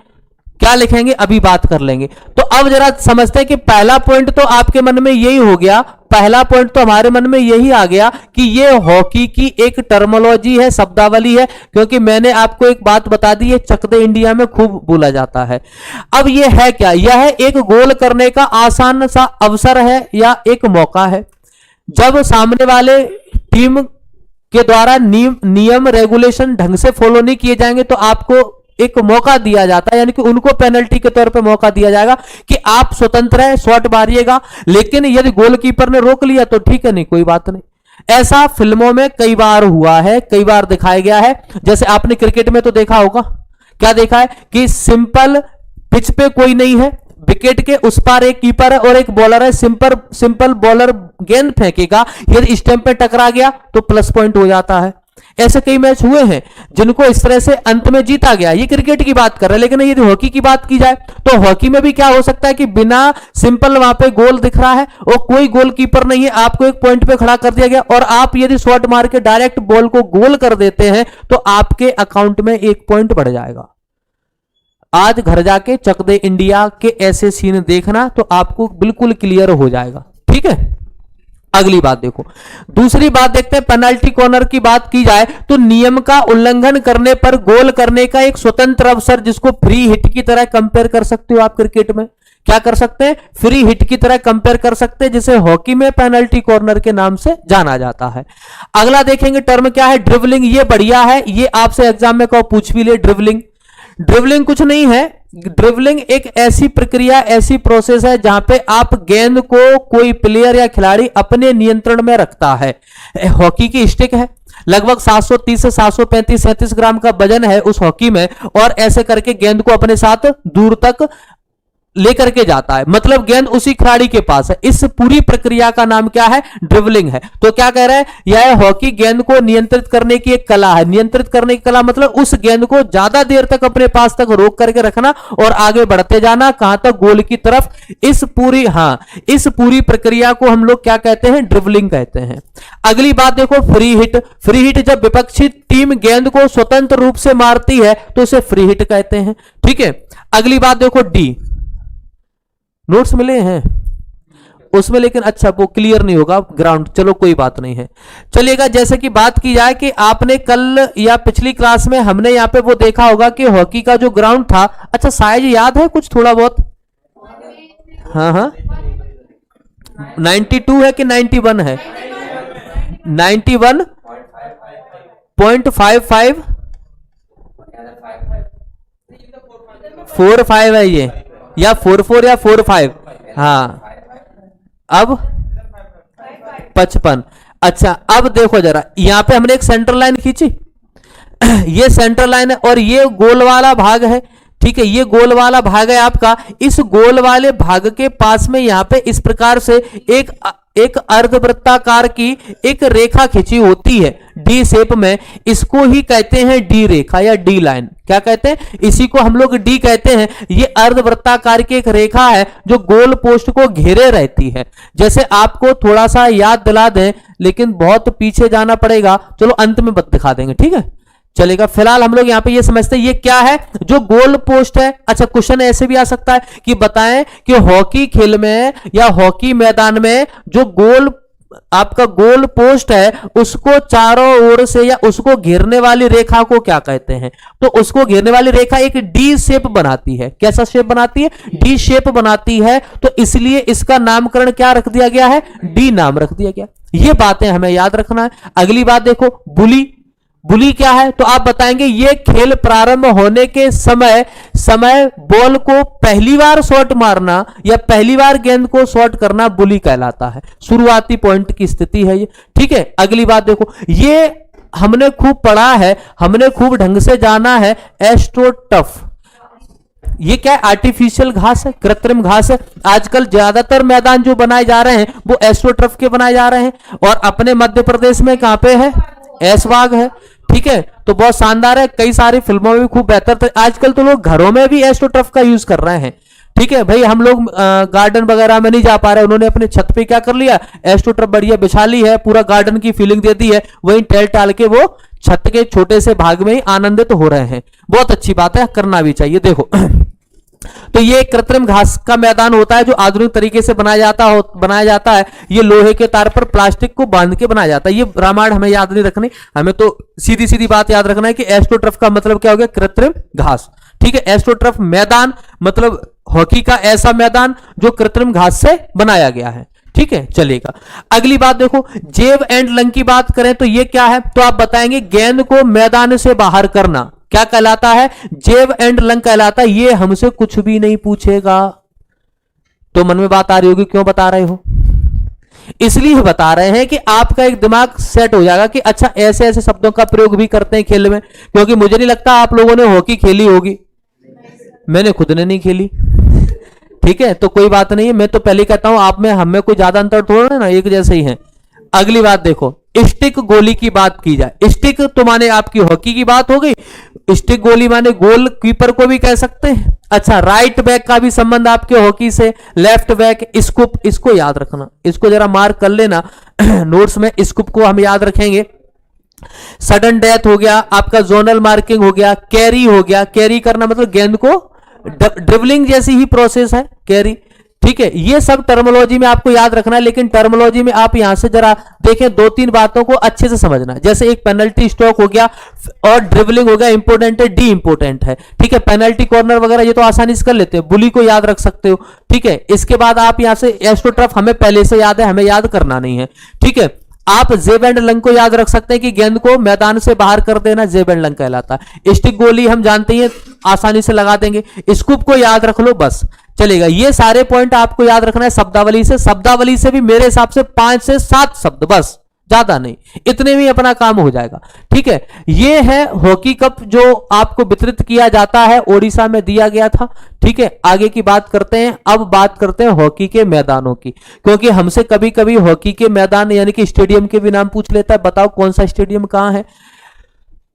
S1: क्या लिखेंगे अभी बात कर लेंगे। तो अब जरा समझते हैं कि पहला पॉइंट तो आपके मन में यही हो गया, पहला पॉइंट तो हमारे मन में यही आ गया कि ये हॉकी की एक टर्मोलॉजी है, शब्दावली है, क्योंकि मैंने आपको एक बात बता दी है, चक दे इंडिया में खूब बोला जाता है। अब ये है क्या, यह एक गोल करने का आसान सा अवसर है या एक मौका है। जब सामने वाले टीम के द्वारा नियम रेगुलेशन ढंग से फॉलो नहीं किए जाएंगे तो आपको एक मौका दिया जाता है, यानी कि उनको पेनल्टी के तौर पे मौका दिया जाएगा कि आप स्वतंत्र है, शॉट मारिएगा, लेकिन यदि गोलकीपर ने रोक लिया तो ठीक है, नहीं कोई बात नहीं। ऐसा फिल्मों में कई बार हुआ है, कई बार दिखाया गया है। जैसे आपने क्रिकेट में तो देखा होगा, क्या देखा है कि सिंपल पिच पे कोई नहीं है, विकेट के उस पार एक कीपर है और एक बॉलर है, सिंपल बॉलर गेंद फेंकेगा, यदि स्टंप पे टकरा गया तो प्लस पॉइंट हो जाता है। ऐसे कई मैच हुए हैं जिनको इस तरह से अंत में जीता गया। ये क्रिकेट की बात कर रहे हैं, लेकिन यदि हॉकी की बात की जाए तो हॉकी में भी क्या हो सकता है कि बिना सिंपल वहां पे गोल दिख रहा है और कोई गोलकीपर नहीं है, आपको एक पॉइंट पे खड़ा कर दिया गया और आप यदि शॉट मार के डायरेक्ट बॉल को गोल कर देते हैं तो आपके अकाउंट में 1 पॉइंट बढ़ जाएगा। आज घर जाके चक दे इंडिया के ऐसे सीन देखना तो आपको बिल्कुल क्लियर हो जाएगा, ठीक है। अगली बात देखो, दूसरी बात देखते हैं, पेनल्टी कॉर्नर की बात की जाए तो नियम का उल्लंघन करने पर गोल करने का एक स्वतंत्र अवसर, जिसको फ्री हिट की तरह कंपेयर कर सकते हो आप क्रिकेट में। क्या कर सकते हैं? फ्री हिट की तरह कंपेयर कर सकते हैं, जिसे हॉकी में पेनल्टी कॉर्नर के नाम से जाना जाता है। अगला देखेंगे टर्म क्या है, ड्रिबलिंग। ये बढ़िया है, ये आपसे एग्जाम में कहो पूछ भी ले। ड्रिबलिंग कुछ नहीं है, ड्रिबलिंग एक ऐसी प्रक्रिया, ऐसी प्रोसेस है जहां पे आप गेंद को कोई प्लेयर या खिलाड़ी अपने नियंत्रण में रखता है। हॉकी की स्टिक है, लगभग 730 से 735-37 ग्राम का वजन है उस हॉकी में, और ऐसे करके गेंद को अपने साथ दूर तक लेकर के जाता है, मतलब गेंद उसी खिलाड़ी के पास है। इस पूरी प्रक्रिया का नाम क्या है? ड्रिबलिंग है। तो क्या कह रहे हैं, यह हॉकी गेंद को नियंत्रित करने की एक कला है। नियंत्रित करने की कला मतलब उस गेंद को ज्यादा देर तक अपने पास तक रोक करके रखना और आगे बढ़ते जाना, कहां तक? गोल की तरफ। इस पूरी प्रक्रिया को हम लोग क्या कहते हैं? ड्रिबलिंग कहते हैं। अगली बात देखो, फ्री हिट। फ्री हिट जब विपक्षी टीम गेंद को स्वतंत्र रूप से मारती है तो उसे फ्री हिट कहते हैं, ठीक है। अगली बात देखो, डी। नोट्स मिले हैं उसमें, लेकिन अच्छा वो क्लियर नहीं होगा ग्राउंड, चलो कोई बात नहीं है, चलिएगा। जैसे कि बात की जाए कि आपने कल या पिछली क्लास में हमने यहां पे वो देखा होगा कि हॉकी का जो ग्राउंड था, अच्छा साइज याद है कुछ थोड़ा बहुत? हाँ 92 है कि 91 है? 91.55 45 है ये, या 44 या 45। हाँ अब 55। अच्छा अब देखो जरा, यहां पे हमने एक सेंटर लाइन खींची, ये सेंटर लाइन है और ये गोल वाला भाग है, ठीक है। ये गोल वाला भाग है आपका। इस गोल वाले भाग के पास में यहां पे इस प्रकार से एक अर्धवृत्ताकार की एक रेखा खींची होती है डी शेप में, इसको ही कहते हैं डी रेखा या डी लाइन। क्या कहते हैं? इसी को हम लोग डी कहते हैं। ये अर्धवृत्ताकार की एक रेखा है जो गोल पोस्ट को घेरे रहती है। जैसे आपको थोड़ा सा याद दिला दें, लेकिन बहुत पीछे जाना पड़ेगा, चलो अंत में दिखा देंगे, ठीक है, चलेगा। फिलहाल हम लोग यहां पे ये समझते हैं ये क्या है, जो गोल पोस्ट है। अच्छा क्वेश्चन ऐसे भी आ सकता है कि बताएं कि हॉकी खेल में या हॉकी मैदान में जो आपका गोल पोस्ट है उसको चारों ओर से या उसको घेरने वाली रेखा को क्या कहते हैं? तो उसको घेरने वाली रेखा एक डी शेप बनाती है। कैसा शेप बनाती है? डी शेप बनाती है। तो इसलिए इसका नामकरण क्या रख दिया गया है? डी नाम रख दिया गया। ये बातें हमें याद रखना है। अगली बात देखो, बुली क्या है? तो आप बताएंगे ये खेल प्रारंभ होने के समय बॉल को पहली बार शॉट मारना या पहली बार गेंद को शॉट करना बुली कहलाता है। शुरुआती पॉइंट की स्थिति है ये, ठीक है। अगली बात देखो, ये हमने खूब पढ़ा है, हमने खूब ढंग से जाना है, एस्ट्रोटर्फ। ये क्या है? आर्टिफिशियल घास है, कृत्रिम घास है। आजकल ज्यादातर मैदान जो बनाए जा रहे हैं वो एस्ट्रोटर्फ के बनाए जा रहे हैं, और अपने मध्य प्रदेश में कहां पे है? ऐशबाग है, ठीक है। तो बहुत शानदार है, कई सारी फिल्मों में भी खूब बेहतर थे। आजकल तो लोग घरों में भी एस्ट्रोटर्फ का यूज कर रहे हैं, ठीक है भाई। हम लोग गार्डन वगैरह में नहीं जा पा रहे, उन्होंने अपने छत पे क्या कर लिया, एस्ट्रोटर्फ बढ़िया बिछा ली है, पूरा गार्डन की फीलिंग दे दी है, वहीं टहल टाल के वो छत के छोटे से भाग में ही आनंदित हो रहे हैं। बहुत अच्छी बात है, करना भी चाहिए। देखो तो ये कृत्रिम घास का मैदान होता है जो आधुनिक तरीके से बनाया जाता है। ये लोहे के तार पर प्लास्टिक को बांध के बनाया जाता है। ये रामायण हमें याद नहीं रखनी, हमें तो सीधी सीधी बात याद रखना है कि एस्ट्रोटर्फ का मतलब क्या हो गया? कृत्रिम घास, ठीक है। एस्ट्रोटर्फ मैदान मतलब हॉकी का ऐसा मैदान जो कृत्रिम घास से बनाया गया है, ठीक है, चलेगा। अगली बात देखो, जेब एंड लंग की बात करें तो ये क्या है? तो आप बताएंगे गेंद को मैदान से बाहर करना, क्या कहलाता है? जेब एंड लंग कहलाता है। ये हमसे कुछ भी नहीं पूछेगा। तो मन में बात आ रही होगी, क्यों बता रहे हो? इसलिए बता रहे हैं कि आपका एक दिमाग सेट हो जाएगा कि अच्छा ऐसे ऐसे शब्दों का प्रयोग भी करते हैं खेल में। क्योंकि मुझे नहीं लगता आप लोगों ने हॉकी खेली होगी, मैंने खुद ने नहीं खेली। ठीक है, तो कोई बात नहीं है। मैं तो पहले कहता हूं आप में हम में कोई ज्यादा अंतर थोड़ा ना, एक जैसे ही है। अगली बात देखो, स्टिक गोली की बात की जाए। स्टिक तो माने आपकी हॉकी की बात हो गई, स्टिक गोली माने गोल कीपर को भी कह सकते हैं। अच्छा, राइट बैक का भी संबंध आपके हॉकी से, लेफ्ट बैक, स्कूप, इसको याद रखना, इसको जरा मार्क कर लेना नोट्स में। स्कूप को हम याद रखेंगे। सडन डेथ हो गया आपका, जोनल मार्किंग हो गया, कैरी हो गया। कैरी करना मतलब गेंद को ड्रिबलिंग जैसी ही प्रोसेस है कैरी। ठीक है, ये सब टर्मोलॉजी में आपको याद रखना है। लेकिन टर्मोलॉजी में आप यहां से जरा देखें, 2-3 बातों को अच्छे से समझना। जैसे एक पेनल्टी स्ट्रोक हो गया और ड्रिबलिंग हो गया, इंपोर्टेंट है, डी इंपोर्टेंट है। ठीक है, पेनल्टी कॉर्नर वगैरह ये तो आसानी से कर लेते हो, बुली को याद रख सकते हो। ठीक है, इसके बाद आप यहां से एस्ट्रोटर्फ हमें पहले से याद है, हमें याद करना नहीं है। ठीक है, आप जेब एंड लंग को याद रख सकते हैं कि गेंद को मैदान से बाहर कर देना जेब एंड लंग कहलाता है। स्टिक गोली हम जानते हैं, आसानी से लगा देंगे। स्कूप को याद रख लो, बस चलेगा। ये सारे पॉइंट आपको याद रखना है शब्दावली से। शब्दावली से भी मेरे हिसाब से 5 से 7 शब्द, बस ज्यादा नहीं, इतने में अपना काम हो जाएगा। ठीक है, ये है हॉकी कप जो आपको वितरित किया जाता है, ओडिशा में दिया गया था। ठीक है, आगे की बात करते हैं। अब बात करते हैं हॉकी के मैदानों की, क्योंकि हमसे कभी कभी हॉकी के मैदान यानी कि स्टेडियम के भी नाम पूछ लेता है, बताओ कौन सा स्टेडियम कहां है।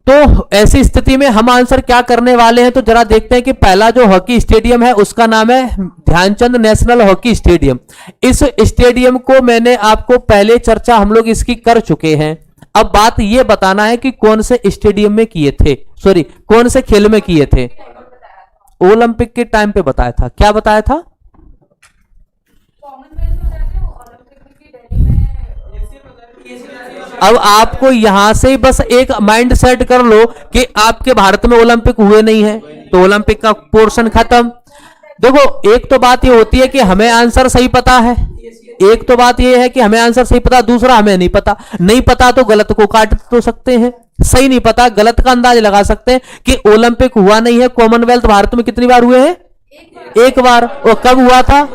S1: तो ऐसी स्थिति में हम आंसर क्या करने वाले हैं, तो जरा देखते हैं कि पहला जो हॉकी स्टेडियम है उसका नाम है ध्यानचंद नेशनल हॉकी स्टेडियम। इस स्टेडियम को मैंने आपको पहले चर्चा हम लोग इसकी कर चुके हैं। अब बात यह बताना है कि कौन से स्टेडियम में किए थे, सॉरी कौन से खेल में किए थे। ओलंपिक के टाइम पे बताया था। क्या बताया था? अब आपको यहां से बस एक माइंड सेट कर लो कि आपके भारत में ओलंपिक हुए नहीं है, तो ओलंपिक का पोर्शन खत्म। देखो, एक तो बात ये होती है कि हमें आंसर सही पता है, एक तो बात ये है कि हमें आंसर सही पता, दूसरा हमें नहीं पता। नहीं पता तो गलत को काट तो सकते हैं, सही नहीं पता गलत का अंदाज लगा सकते हैं कि ओलंपिक हुआ नहीं है। कॉमनवेल्थ भारत में कितनी बार हुए हैं? एक बार। और कब हुआ था?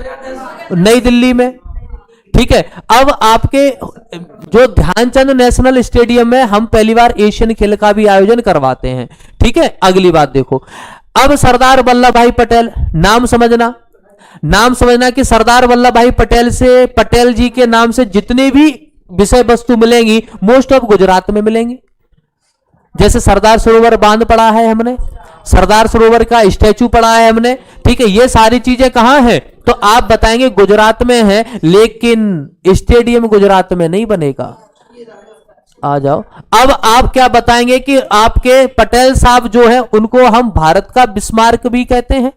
S1: नई दिल्ली में। ठीक है, अब आपके जो ध्यानचंद नेशनल स्टेडियम में हम पहली बार एशियन खेल का भी आयोजन करवाते हैं। ठीक है, अगली बात देखो, अब सरदार वल्लभ भाई पटेल, नाम समझना कि सरदार वल्लभ भाई पटेल से, पटेल जी के नाम से जितने भी विषय वस्तु मिलेंगी मोस्ट ऑफ गुजरात में मिलेंगी। जैसे सरदार सरोवर बांध पढ़ा है हमने, सरदार सरोवर का स्टैचू पढ़ा है हमने। ठीक है, ये सारी चीजें कहां हैं? तो आप बताएंगे गुजरात में है, लेकिन स्टेडियम गुजरात में नहीं बनेगा। आ जाओ, अब आप क्या बताएंगे कि आपके पटेल साहब जो है उनको हम भारत का बिस्मार्क भी कहते हैं,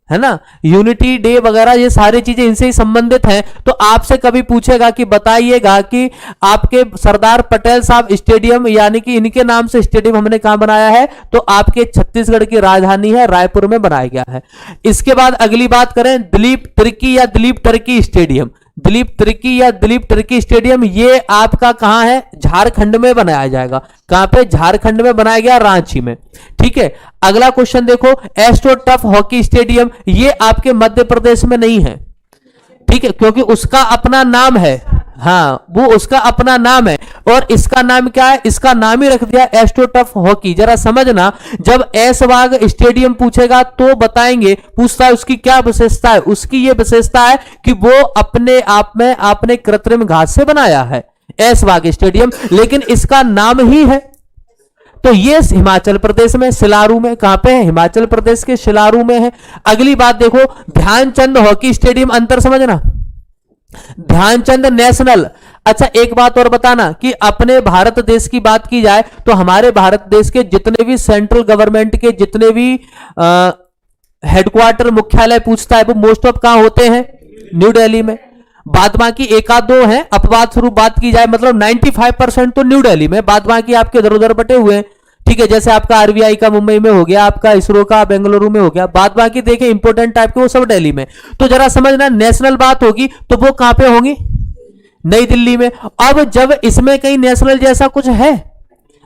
S1: है ना, यूनिटी डे वगैरह, ये सारी चीजें इनसे ही संबंधित हैं। तो आपसे कभी पूछेगा कि बताइएगा कि आपके सरदार पटेल साहब स्टेडियम यानी कि इनके नाम से स्टेडियम हमने कहां बनाया है, तो आपके छत्तीसगढ़ की राजधानी है रायपुर में बनाया गया है। इसके बाद अगली बात करें, दिलीप तिर्की या दिलीप टर्की स्टेडियम। दिलीप तिर्की या दिलीप टर्की स्टेडियम ये आपका कहां है? झारखंड में बनाया जाएगा। कहां पे? झारखंड में बनाया गया, रांची में। ठीक है, अगला क्वेश्चन देखो, एस्ट्रोटर्फ हॉकी स्टेडियम, ये आपके मध्य प्रदेश में नहीं है। ठीक है, क्योंकि उसका अपना नाम है, हाँ वो उसका अपना नाम है। और इसका नाम क्या है? इसका नाम ही रख दिया एस्ट्रोटर्फ हॉकी। जरा समझना, जब ऐशबाग स्टेडियम पूछेगा तो बताएंगे, पूछता है उसकी क्या विशेषता है। उसकी ये विशेषता है कि वो अपने आप में आपने कृत्रिम घास से बनाया है ऐशबाग स्टेडियम, लेकिन इसका नाम ही है। तो ये हिमाचल प्रदेश में सिलारू में, कहां पे है? हिमाचल प्रदेश के सिलारू में है। अगली बात देखो, ध्यानचंद हॉकी स्टेडियम, अंतर समझना, ध्यानचंद नेशनल। अच्छा, एक बात और बताना कि अपने भारत देश की बात की जाए तो हमारे भारत देश के जितने भी सेंट्रल गवर्नमेंट के जितने भी हेडक्वार्टर मुख्यालय पूछता है वो मोस्ट ऑफ कहां होते हैं? न्यू दिल्ली में। बाद बाकी एक आध दो हैं, अपवाद स्वरूप बात की जाए, मतलब 95% तो न्यू दिल्ली में, बाद बाकी आपके इधर उधर बटे हुए हैं। ठीक है, जैसे आपका आरबीआई का मुंबई में हो गया, आपका इसरो का बेंगलुरु में हो गया, बाद बाकी देखें इंपोर्टेंट टाइप के वो सब दिल्ली में। तो जरा समझना, नेशनल बात होगी तो वो कहां पे होंगी? नई दिल्ली में। अब जब इसमें कहीं नेशनल जैसा कुछ है,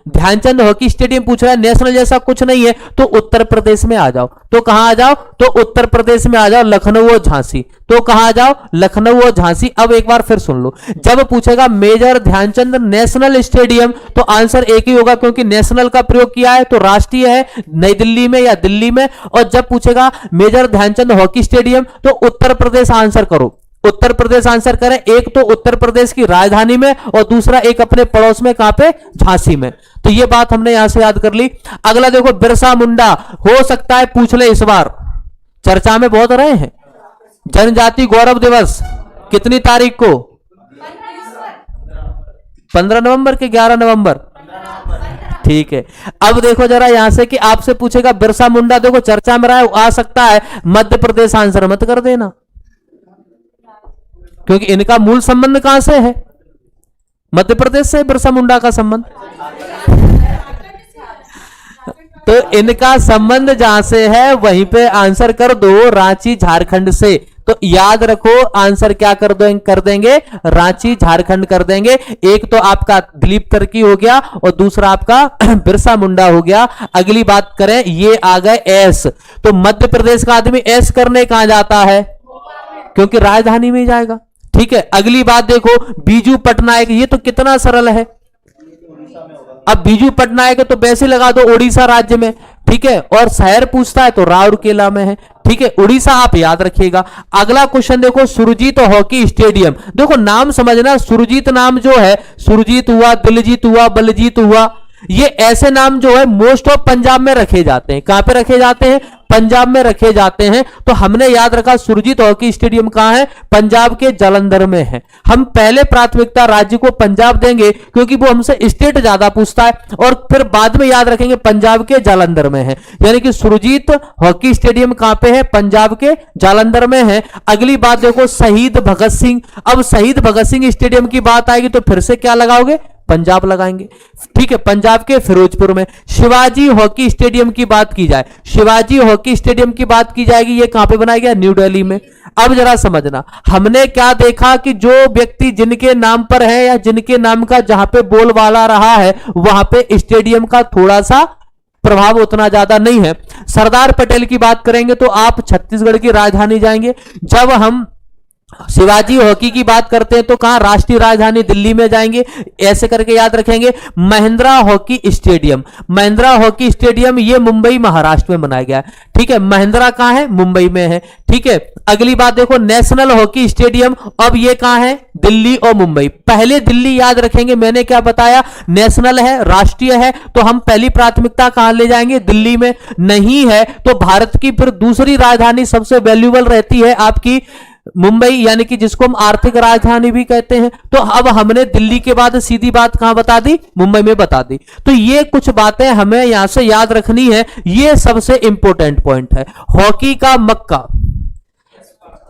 S1: ध्यानचंद हॉकी स्टेडियम पूछ रहा है, नेशनल जैसा कुछ नहीं है, तो उत्तर प्रदेश में आ जाओ। तो कहां आ जाओ? तो उत्तर प्रदेश में आ जाओ, लखनऊ और झांसी। तो कहां आ जाओ? लखनऊ और झांसी। अब एक बार फिर सुन लो, जब पूछेगा मेजर ध्यानचंद नेशनल स्टेडियम तो आंसर एक ही होगा, क्योंकि नेशनल का प्रयोग किया है तो राष्ट्रीय है, नई दिल्ली में या दिल्ली में। और जब पूछेगा मेजर ध्यानचंद हॉकी स्टेडियम तो उत्तर प्रदेश आंसर करो, उत्तर प्रदेश आंसर करें। एक तो उत्तर प्रदेश की राजधानी में और दूसरा एक अपने पड़ोस में, कहां पे? झांसी में। तो ये बात हमने यहां से याद कर ली। अगला देखो, बिरसा मुंडा, हो सकता है पूछ ले, इस बार चर्चा में बहुत रहे हैं। जनजाति गौरव दिवस कितनी तारीख को? 15 नवंबर के 11 नवंबर? ठीक है। अब देखो जरा यहां से कि आपसे पूछेगा बिरसा मुंडा, देखो चर्चा में रहा है, आ सकता है मध्य प्रदेश, आंसर मत कर देना, क्योंकि इनका मूल संबंध कहां से है? मध्य प्रदेश से बिरसा मुंडा का संबंध। तो इनका संबंध जहां से है वहीं पे आंसर कर दो, रांची झारखंड से। तो याद रखो आंसर क्या कर देंगे? रांची झारखंड कर देंगे। एक तो आपका दिलीप तिर्की हो गया और दूसरा आपका बिरसा मुंडा हो गया। अगली बात करें, ये आ गए एस। तो मध्य प्रदेश का आदमी एस करने कहां जाता है? क्योंकि राजधानी में जाएगा। ठीक है। अगली बात देखो, बीजू पटनायक, ये तो कितना सरल है। अब बीजू पटनायक तो वैसे लगा दो उड़ीसा राज्य में, ठीक है। और शहर पूछता है तो राउरकेला में है, ठीक है। उड़ीसा आप याद रखिएगा। अगला क्वेश्चन देखो, सुरजीत हॉकी स्टेडियम। देखो नाम समझना, सुरजीत नाम जो है, सुरजीत हुआ, दिलजीत हुआ, बलजीत हुआ, ये ऐसे नाम जो है मोस्ट ऑफ पंजाब में रखे जाते हैं। कहां पे रखे जाते हैं? पंजाब में रखे जाते हैं। तो हमने याद रखा सुरजीत हॉकी स्टेडियम कहां है? पंजाब के जालंधर में है। हम पहले प्राथमिकता राज्य को पंजाब देंगे, क्योंकि वो हमसे स्टेट ज्यादा पूछता है, और फिर बाद में याद रखेंगे पंजाब के जालंधर में है। यानी कि सुरजीत हॉकी स्टेडियम कहां पे है? पंजाब के जालंधर में है। अगली बात देखो, शहीद भगत सिंह। अब शहीद भगत सिंह स्टेडियम की बात आएगी तो फिर से क्या लगाओगे? पंजाब लगाएंगे, ठीक है। पंजाब के फिरोजपुर में। शिवाजी हॉकी स्टेडियम की बात की जाए, शिवाजी हॉकी स्टेडियम की बात की जाएगी, ये कहां पे बनाया गया? न्यू दिल्ली में। अब जरा समझना, हमने क्या देखा कि जो व्यक्ति जिनके नाम पर है या जिनके नाम का जहां पे बोलबाला रहा है वहां पे स्टेडियम का थोड़ा सा प्रभाव उतना ज्यादा नहीं है। सरदार पटेल की बात करेंगे तो आप छत्तीसगढ़ की राजधानी जाएंगे। जब हम शिवाजी हॉकी की बात करते हैं तो कहां? राष्ट्रीय राजधानी दिल्ली में जाएंगे। ऐसे करके याद रखेंगे। Mahindra hockey stadium, Mahindra hockey stadium ये मुंबई महाराष्ट्र में बनाया गया है, ठीक है। महिंद्रा कहां है? मुंबई में है, ठीक है। अगली बात देखो, नेशनल हॉकी स्टेडियम, अब ये कहां है? दिल्ली और मुंबई। पहले दिल्ली याद रखेंगे, मैंने क्या बताया? नेशनल है, राष्ट्रीय है, तो हम पहली प्राथमिकता कहां ले जाएंगे? दिल्ली में। नहीं है तो भारत की फिर दूसरी राजधानी सबसे वैल्यूएबल रहती है आपकी मुंबई, यानी कि जिसको हम आर्थिक राजधानी भी कहते हैं। तो अब हमने दिल्ली के बाद सीधी बात कहां बता दी? मुंबई में बता दी। तो ये कुछ बातें हमें यहां से याद रखनी है, ये सबसे इंपॉर्टेंट पॉइंट है। हॉकी का मक्का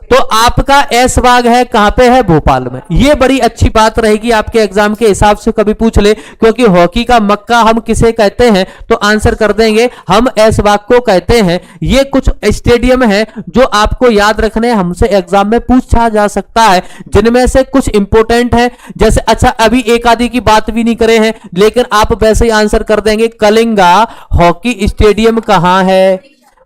S1: तो आपका एस बाग है, कहां पे है? भोपाल में। ये बड़ी अच्छी बात रहेगी आपके एग्जाम के हिसाब से, कभी पूछ ले, क्योंकि हॉकी का मक्का हम किसे कहते हैं तो आंसर कर देंगे, हम एस बाग को कहते हैं। ये कुछ स्टेडियम है जो आपको याद रखने, हमसे एग्जाम में पूछा जा सकता है, जिनमें से कुछ इंपोर्टेंट है। जैसे अच्छा अभी एक आदि की बात भी नहीं करे हैं, लेकिन आप वैसे ही आंसर कर देंगे, कलिंगा हॉकी स्टेडियम कहां है?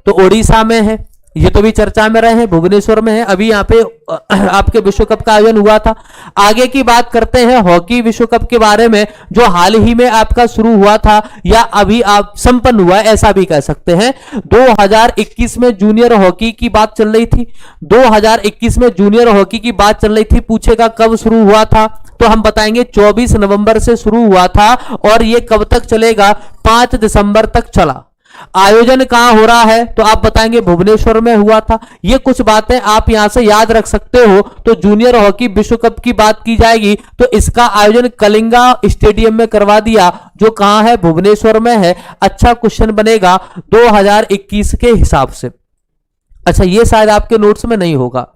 S1: तो उड़ीसा में है। ये तो भी चर्चा में रहे हैं, भुवनेश्वर में है। अभी यहाँ पे आपके विश्व कप का आयोजन हुआ था। आगे की बात करते हैं हॉकी विश्व कप के बारे में, जो हाल ही में आपका शुरू हुआ था या अभी आप संपन्न हुआ है, ऐसा भी कह सकते हैं। 2021 में जूनियर हॉकी की बात चल रही थी, 2021 में जूनियर हॉकी की बात चल रही थी। पूछेगा कब शुरू हुआ था तो हम बताएंगे 24 नवंबर से शुरू हुआ था और ये कब तक चलेगा? 5 दिसंबर तक चला। आयोजन कहां हो रहा है तो आप बताएंगे भुवनेश्वर में हुआ था। ये कुछ बातें आप यहां से याद रख सकते हो। तो जूनियर हॉकी विश्व कप की बात की जाएगी तो इसका आयोजन कलिंगा स्टेडियम में करवा दिया, जो कहां है? भुवनेश्वर में है। अच्छा क्वेश्चन बनेगा 2021 के हिसाब से। अच्छा ये शायद आपके नोट्स में नहीं होगा,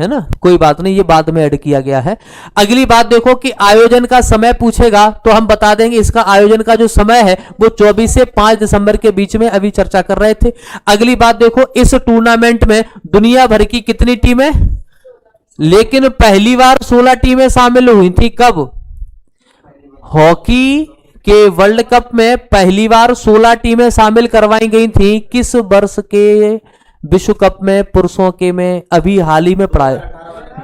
S1: है ना, कोई बात नहीं, ये बाद में ऐड किया गया है। अगली बात देखो कि आयोजन का समय पूछेगा तो हम बता देंगे इसका आयोजन का जो समय है वो 24 से 5 दिसंबर के बीच में, अभी चर्चा कर रहे थे। अगली बात देखो, इस टूर्नामेंट में दुनिया भर की कितनी टीमें, लेकिन पहली बार 16 टीमें शामिल हुई थी। कब? हॉकी कि वर्ल्ड कप में पहली बार 16 टीमें शामिल करवाई गई थी किस वर्ष के विश्व कप में पुरुषों के में? अभी हाल ही में पढ़ा है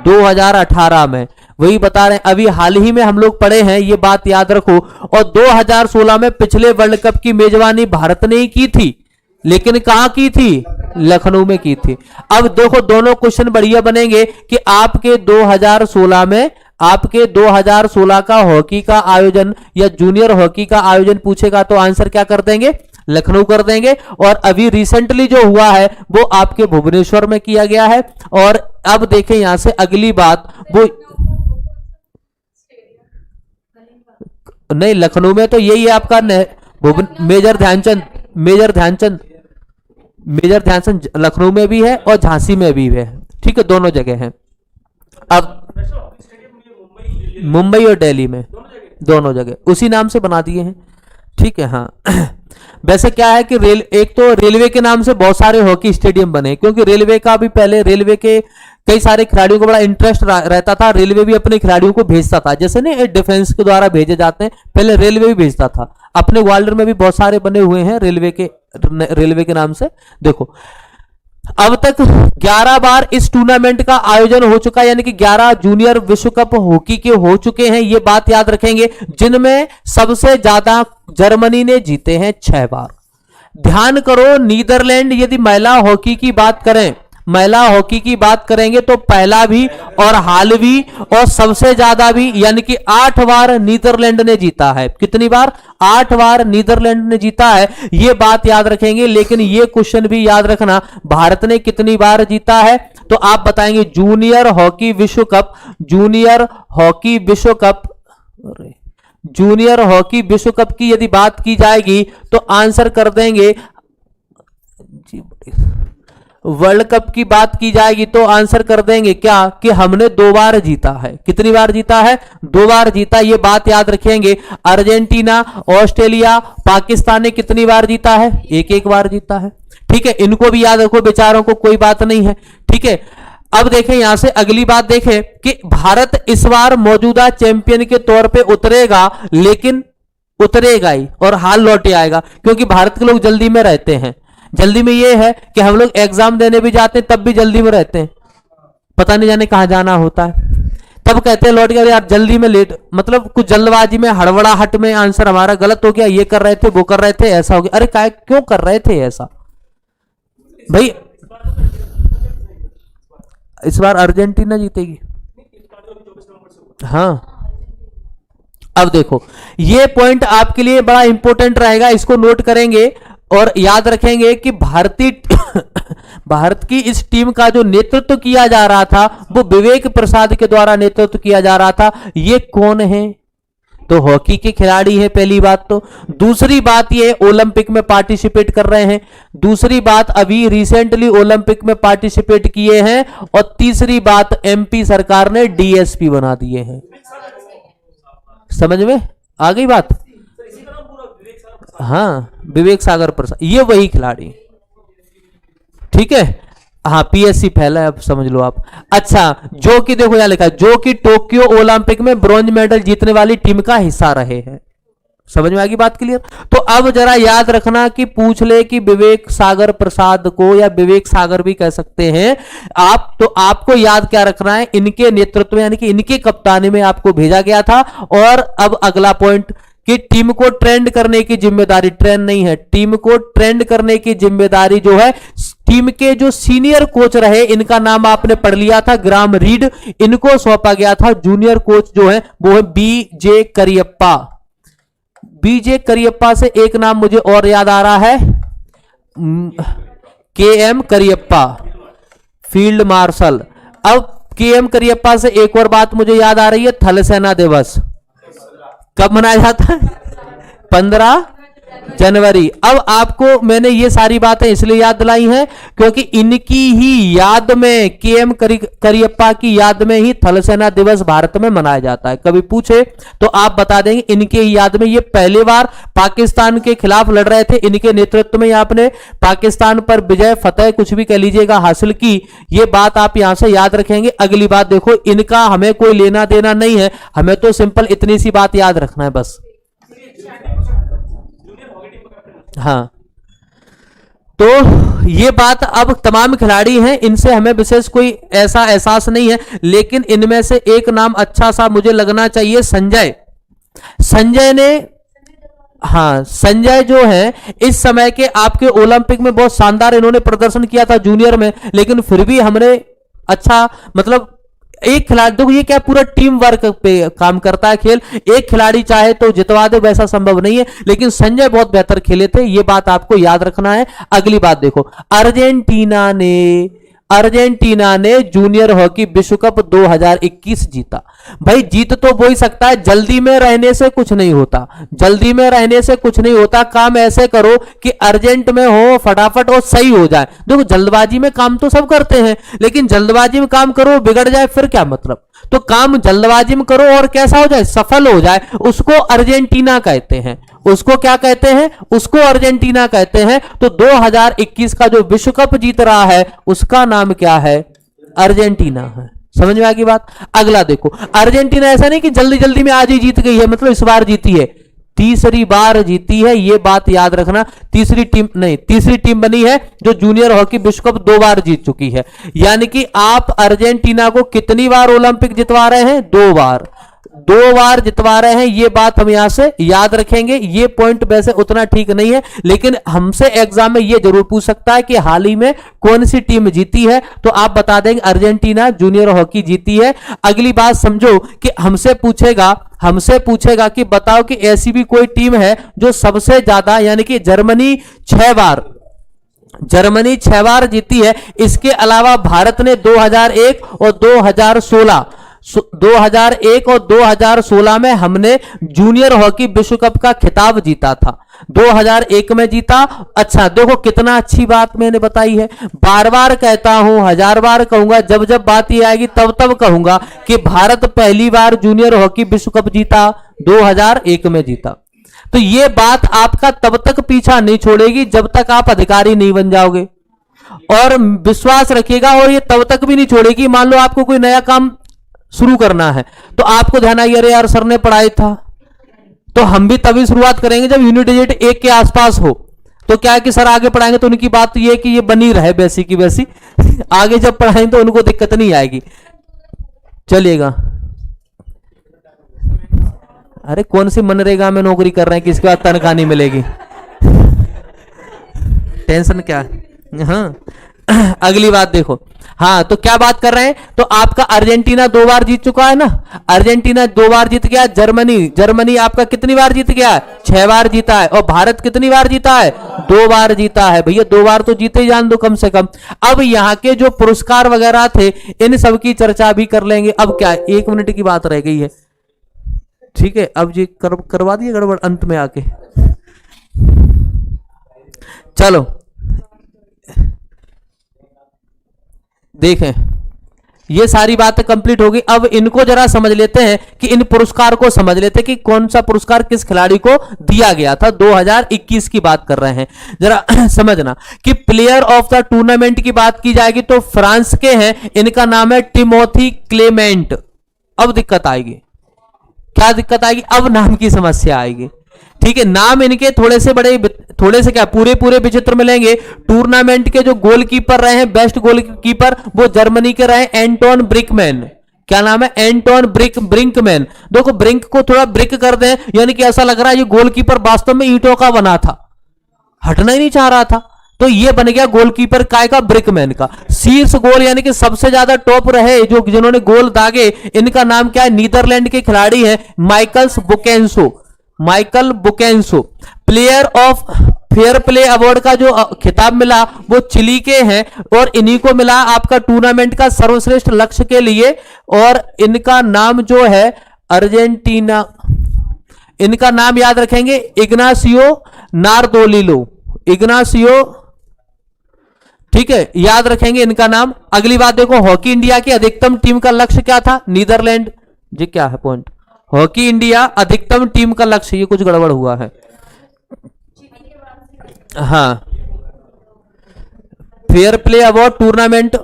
S1: 2018 में, वही बता रहे हैं, अभी हाल ही में हम लोग पढ़े हैं, ये बात याद रखो। और 2016 में पिछले वर्ल्ड कप की मेजबानी भारत ने ही की थी, लेकिन कहां की थी? लखनऊ में की थी। अब देखो दोनों क्वेश्चन बढ़िया बनेंगे कि आपके 2016 का हॉकी का आयोजन या जूनियर हॉकी का आयोजन पूछेगा तो आंसर क्या कर देंगे? लखनऊ कर देंगे। और अभी रिसेंटली जो हुआ है वो आपके भुवनेश्वर में किया गया है। और अब देखें यहां से अगली बात, वो नहीं, लखनऊ में तो यही है आपका मेजर ध्यानचंद लखनऊ में भी है और झांसी में भी है, ठीक है, दोनों जगह है। अब मुंबई और दिल्ली में दोनों जगह उसी नाम से बना दिए हैं, ठीक है। हाँ वैसे क्या है कि एक तो रेलवे के नाम से बहुत सारे हॉकी स्टेडियम बने, क्योंकि रेलवे का भी पहले रेलवे के कई सारे खिलाड़ियों को बड़ा इंटरेस्ट रहता था, रेलवे भी अपने खिलाड़ियों को भेजता था, जैसे नहीं डिफेंस के द्वारा भेजे जाते हैं, पहले रेलवे भी भेजता था। अपने ग्वालियर में भी बहुत सारे बने हुए हैं रेलवे के नाम से। देखो अब तक 11 बार इस टूर्नामेंट का आयोजन हो चुका है, यानी कि 11 जूनियर विश्व कप हॉकी के हो चुके हैं, ये बात याद रखेंगे, जिनमें सबसे ज्यादा जर्मनी ने जीते हैं 6 बार। ध्यान करो, नीदरलैंड, यदि महिला हॉकी की बात करेंगे तो पहला भी और हाल भी और सबसे ज्यादा भी, यानी कि 8 बार नीदरलैंड ने जीता है। कितनी बार? 8 बार नीदरलैंड ने जीता है, ये बात याद रखेंगे। लेकिन ये क्वेश्चन भी याद रखना, भारत ने कितनी बार जीता है? तो आप बताएंगे जूनियर हॉकी विश्व कप की यदि बात की जाएगी तो आंसर कर देंगे, वर्ल्ड कप की बात की जाएगी तो आंसर कर देंगे क्या? कि हमने 2 बार जीता है। कितनी बार जीता है? 2 बार जीता, ये बात याद रखेंगे। अर्जेंटीना, ऑस्ट्रेलिया, पाकिस्तान ने कितनी बार जीता है? 1-1 बार जीता है, ठीक है। इनको भी याद रखो बेचारों को, कोई बात नहीं है, ठीक है। अब देखें यहां से अगली बात देखें कि भारत इस बार मौजूदा चैंपियन के तौर पे उतरेगा, लेकिन उतरेगा ही और हाल लौट आएगा, क्योंकि भारत के लोग जल्दी में रहते हैं। जल्दी में ये है कि हम लोग एग्जाम देने भी जाते हैं तब भी जल्दी में रहते हैं, पता नहीं जाने कहां जाना होता है, तब कहते हैं लौट गए यार जल्दी में, लेट, मतलब कुछ जल्दबाजी में, हड़बड़ाहट में आंसर हमारा गलत हो गया, ये कर रहे थे, वो कर रहे थे, ऐसा हो गया। अरे क्या, क्यों कर रहे थे ऐसा भाई? इस बार अर्जेंटीना जीतेगी। हाँ अब देखो ये पॉइंट आपके लिए बड़ा इंपॉर्टेंट रहेगा, इसको नोट करेंगे और याद रखेंगे कि भारत की इस टीम का जो नेतृत्व किया जा रहा था वो विवेक प्रसाद के द्वारा नेतृत्व किया जा रहा था। ये कौन है? तो हॉकी के खिलाड़ी हैं, पहली बात तो। दूसरी बात ये ओलंपिक में पार्टिसिपेट कर रहे हैं। दूसरी बात अभी रिसेंटली ओलंपिक में पार्टिसिपेट किए हैं। और तीसरी बात एमपी सरकार ने डीएसपी बना दिए हैं। समझ में आ गई बात? हाँ विवेक सागर प्रसाद, ये वही खिलाड़ी, ठीक है। हाँ पीएससी फैला है, अब समझ लो आप। अच्छा, जो कि देखो यहां लिखा है, जो कि टोक्यो ओलंपिक में ब्रॉन्ज मेडल जीतने वाली टीम का हिस्सा रहे हैं। समझ में आ गई बात क्लियर? तो अब जरा याद रखना कि पूछ ले कि विवेक सागर प्रसाद को, या विवेक सागर भी कह सकते हैं आप, तो आपको याद क्या रखना है? इनके नेतृत्व में, यानी कि इनके कप्तानी में आपको भेजा गया था। और अब अगला पॉइंट कि टीम को ट्रेंड करने की जिम्मेदारी, ट्रेंड नहीं है, टीम को ट्रेंड करने की जिम्मेदारी जो है टीम के जो सीनियर कोच रहे, इनका नाम आपने पढ़ लिया था, ग्राम रीड, इनको सौंपा गया था। जूनियर कोच जो है वो है बीजे करियप्पा। बीजे करियप्पा से एक नाम मुझे और याद आ रहा है, केएम करियप्पा, फील्ड मार्शल। अब केएम करियप्पा से एक और बात मुझे याद आ रही है, थल सेना दिवस कब मनाया जाता है? 15 जनवरी। अब आपको मैंने ये सारी बातें इसलिए याद दिलाई हैं क्योंकि इनकी ही याद में, केएम करियप्पा की याद में ही थल सेना दिवस भारत में मनाया जाता है। कभी पूछे तो आप बता देंगे इनके ही याद में। ये पहली बार पाकिस्तान के खिलाफ लड़ रहे थे, इनके नेतृत्व में आपने पाकिस्तान पर विजय, फतेह, कुछ भी कह लीजिएगा, हासिल की। ये बात आप यहां से याद रखेंगे। अगली बात देखो, इनका हमें कोई लेना देना नहीं है, हमें तो सिंपल इतनी सी बात याद रखना है बस। हाँ, तो ये बात अब तमाम खिलाड़ी हैं, इनसे हमें विशेष कोई ऐसा एहसास नहीं है, लेकिन इनमें से एक नाम अच्छा सा मुझे लगना चाहिए, संजय। संजय ने, हाँ, संजय जो है इस समय के आपके ओलंपिक में बहुत शानदार इन्होंने प्रदर्शन किया था जूनियर में, लेकिन फिर भी हमने अच्छा, मतलब एक खिलाड़ी, देखो ये क्या पूरा टीम वर्क पे काम करता है खेल, एक खिलाड़ी चाहे तो जितवा दे वैसा संभव नहीं है, लेकिन संजय बहुत बेहतर खेले थे, ये बात आपको याद रखना है। अगली बात देखो, अर्जेंटीना ने जूनियर हॉकी विश्व कप 2021 जीता। भाई जीत तो वो ही सकता है, जल्दी में रहने से कुछ नहीं होता, जल्दी में रहने से कुछ नहीं होता। काम ऐसे करो कि अर्जेंट में हो, फटाफट और सही हो जाए। देखो जल्दबाजी में काम तो सब करते हैं, लेकिन जल्दबाजी में काम करो बिगड़ जाए फिर क्या मतलब। तो काम जल्दबाजी में करो और कैसा हो जाए, सफल हो जाए, उसको अर्जेंटीना कहते हैं। उसको क्या कहते हैं, उसको अर्जेंटीना कहते हैं। तो 2021 का जो विश्व कप जीत रहा है उसका नाम क्या है, अर्जेंटीना है। समझ में आ गई बात। अगला देखो, अर्जेंटीना ऐसा नहीं कि जल्दी जल्दी में आज ही जीत गई है, मतलब इस बार जीती है, तीसरी बार जीती है, ये बात याद रखना। तीसरी टीम बनी है जो जूनियर हॉकी विश्व कप 2 बार जीत चुकी है। यानी कि आप अर्जेंटीना को कितनी बार ओलंपिक जितवा रहे हैं, 2 बार, 2 बार जितवा रहे हैं। ये बात हम यहां से याद रखेंगे। ये पॉइंट वैसे उतना ठीक नहीं है, लेकिन हमसे एग्जाम में ये जरूर पूछ सकता है कि हाल ही में कौन सी टीम जीती है, तो आप बता देंगे अर्जेंटीना जूनियर हॉकी जीती है। अगली बात समझो कि हमसे पूछेगा कि बताओ कि ऐसी भी कोई टीम है जो सबसे ज्यादा, यानी कि जर्मनी 6 बार जीती है। इसके अलावा भारत ने 2001 और 2016 में हमने जूनियर हॉकी विश्व कप का खिताब जीता था, 2001 में जीता। अच्छा देखो कितना अच्छी बात मैंने बताई है, बार बार कहता हूं, 1000 बार कहूंगा, जब जब बात ये आएगी तब तब कहूंगा कि भारत पहली बार जूनियर हॉकी विश्व कप जीता, 2001 में जीता। तो ये बात आपका तब तक पीछा नहीं छोड़ेगी जब तक आप अधिकारी नहीं बन जाओगे, और विश्वास रखिएगा, और ये तब तक भी नहीं छोड़ेगी। मान लो आपको कोई नया काम शुरू करना है तो आपको ध्यान आई, अरे यार सर ने पढ़ाई था, तो हम भी तभी शुरुआत करेंगे जब यूनिट डिजिट 1 के आसपास हो। तो क्या है कि सर आगे पढ़ाएंगे तो उनकी बात ये कि ये बनी रहे वैसी की वैसी आगे जब पढ़ाएंगे तो उनको दिक्कत नहीं आएगी, चलिएगा। अरे कौन सी मनरेगा में नौकरी कर रहे हैं, किसके बाद तनख्वाह नहीं मिलेगी, टेंशन क्या है। हाँ अगली बात देखो, हाँ तो क्या बात कर रहे हैं, तो आपका अर्जेंटीना 2 बार जीत चुका है ना, अर्जेंटीना 2 बार जीत गया। जर्मनी आपका कितनी बार जीत गया, 6 बार जीता है। और भारत कितनी बार जीता है, 2 बार जीता है। भैया 2 बार तो जीते ही जान दो कम से कम। अब यहाँ के जो पुरस्कार वगैरह थे इन सब की चर्चा भी कर लेंगे। अब क्या 1 मिनट की बात रह गई है, ठीक है, अब ये करवा दिए गड़बड़ अंत में आके। चलो देखें, ये सारी बातें कंप्लीट होगी। अब इनको जरा समझ लेते हैं कि इन पुरस्कार को समझ लेते हैं कि कौन सा पुरस्कार किस खिलाड़ी को दिया गया था। 2021 की बात कर रहे हैं, जरा समझना कि प्लेयर ऑफ द टूर्नामेंट की बात की जाएगी तो फ्रांस के हैं, इनका नाम है टिमोथी क्लेमेंट। अब दिक्कत आएगी, क्या दिक्कत आएगी, अब नाम की समस्या आएगी, ठीक है। नाम इनके थोड़े से क्या पूरे विचित्र मिलेंगे। टूर्नामेंट के जो गोलकीपर रहे हैं, बेस्ट गोलकीपर, वो जर्मनी के रहे एंटोन ब्रिंकमैन। क्या नाम है, एंटोन ब्रिंकमैन। देखो ब्रिंक को थोड़ा ब्रिक कर दें, यानी कि ऐसा लग रहा है ये गोलकीपर वास्तव में ईंटों का बना था, हटना ही नहीं चाह रहा था, तो ये बन गया गोलकीपर काय का, ब्रिकमैन का। शीर्ष गोल यानी कि सबसे ज्यादा टॉप रहे जिन्होंने गोल दागे, इनका नाम क्या है, नीदरलैंड के खिलाड़ी हैं माइकल बुकेंसो। Player of fair play award का जो खिताब मिला वो चिली के हैं, और इन्हीं को मिला आपका टूर्नामेंट का सर्वश्रेष्ठ लक्ष्य के लिए। और इनका नाम जो है अर्जेंटीना, इनका नाम याद रखेंगे, इग्नासियो नार्दोलिलो, ठीक है, याद रखेंगे इनका नाम। अगली बात देखो, हॉकी इंडिया की अधिकतम टीम का लक्ष्य क्या था, नीदरलैंड। जी क्या है पॉइंट, हॉकी इंडिया अधिकतम टीम का लक्ष्य, ये कुछ गड़बड़ हुआ है। हाँ, फेयर प्ले अवार्ड टूर्नामेंट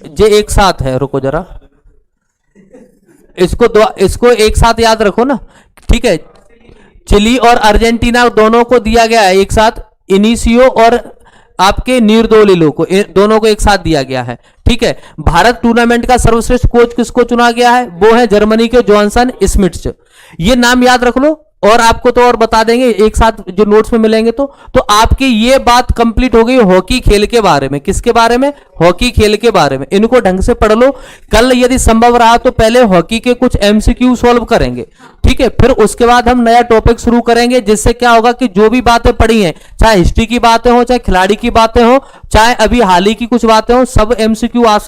S1: जे एक साथ है, रुको जरा, इसको एक साथ याद रखो ना, ठीक है। चिली और अर्जेंटीना दोनों को दिया गया है एक साथ, इनिसियो और आपके नीरदोलिलो को, दोनों को एक साथ दिया गया है। ठीक है, भारत टूर्नामेंट का सर्वश्रेष्ठ कोच किसको चुना गया है? वो है जर्मनी के जॉनसन स्मिट्ज। ये नाम याद रख लो, और आपको तो और बता देंगे एक साथ जो नोट्स में मिलेंगे। तो आपकी ये बात कंप्लीट हो गई हॉकी खेल के बारे में। किसके बारे में? हॉकी खेल के बारे में। इनको ढंग से पढ़ लो। कल यदि संभव रहा तो पहले हॉकी के कुछ एमसीक्यू सॉल्व करेंगे, ठीक है, फिर उसके बाद हम नया टॉपिक शुरू करेंगे, जिससे क्या होगा कि जो भी बातें पढ़ी हैं, चाहे हिस्ट्री की बातें हो, चाहे खिलाड़ी की बातें हो, चाहे अभी हाल ही की कुछ बातें हो, सब एमसीक्यू आ सकते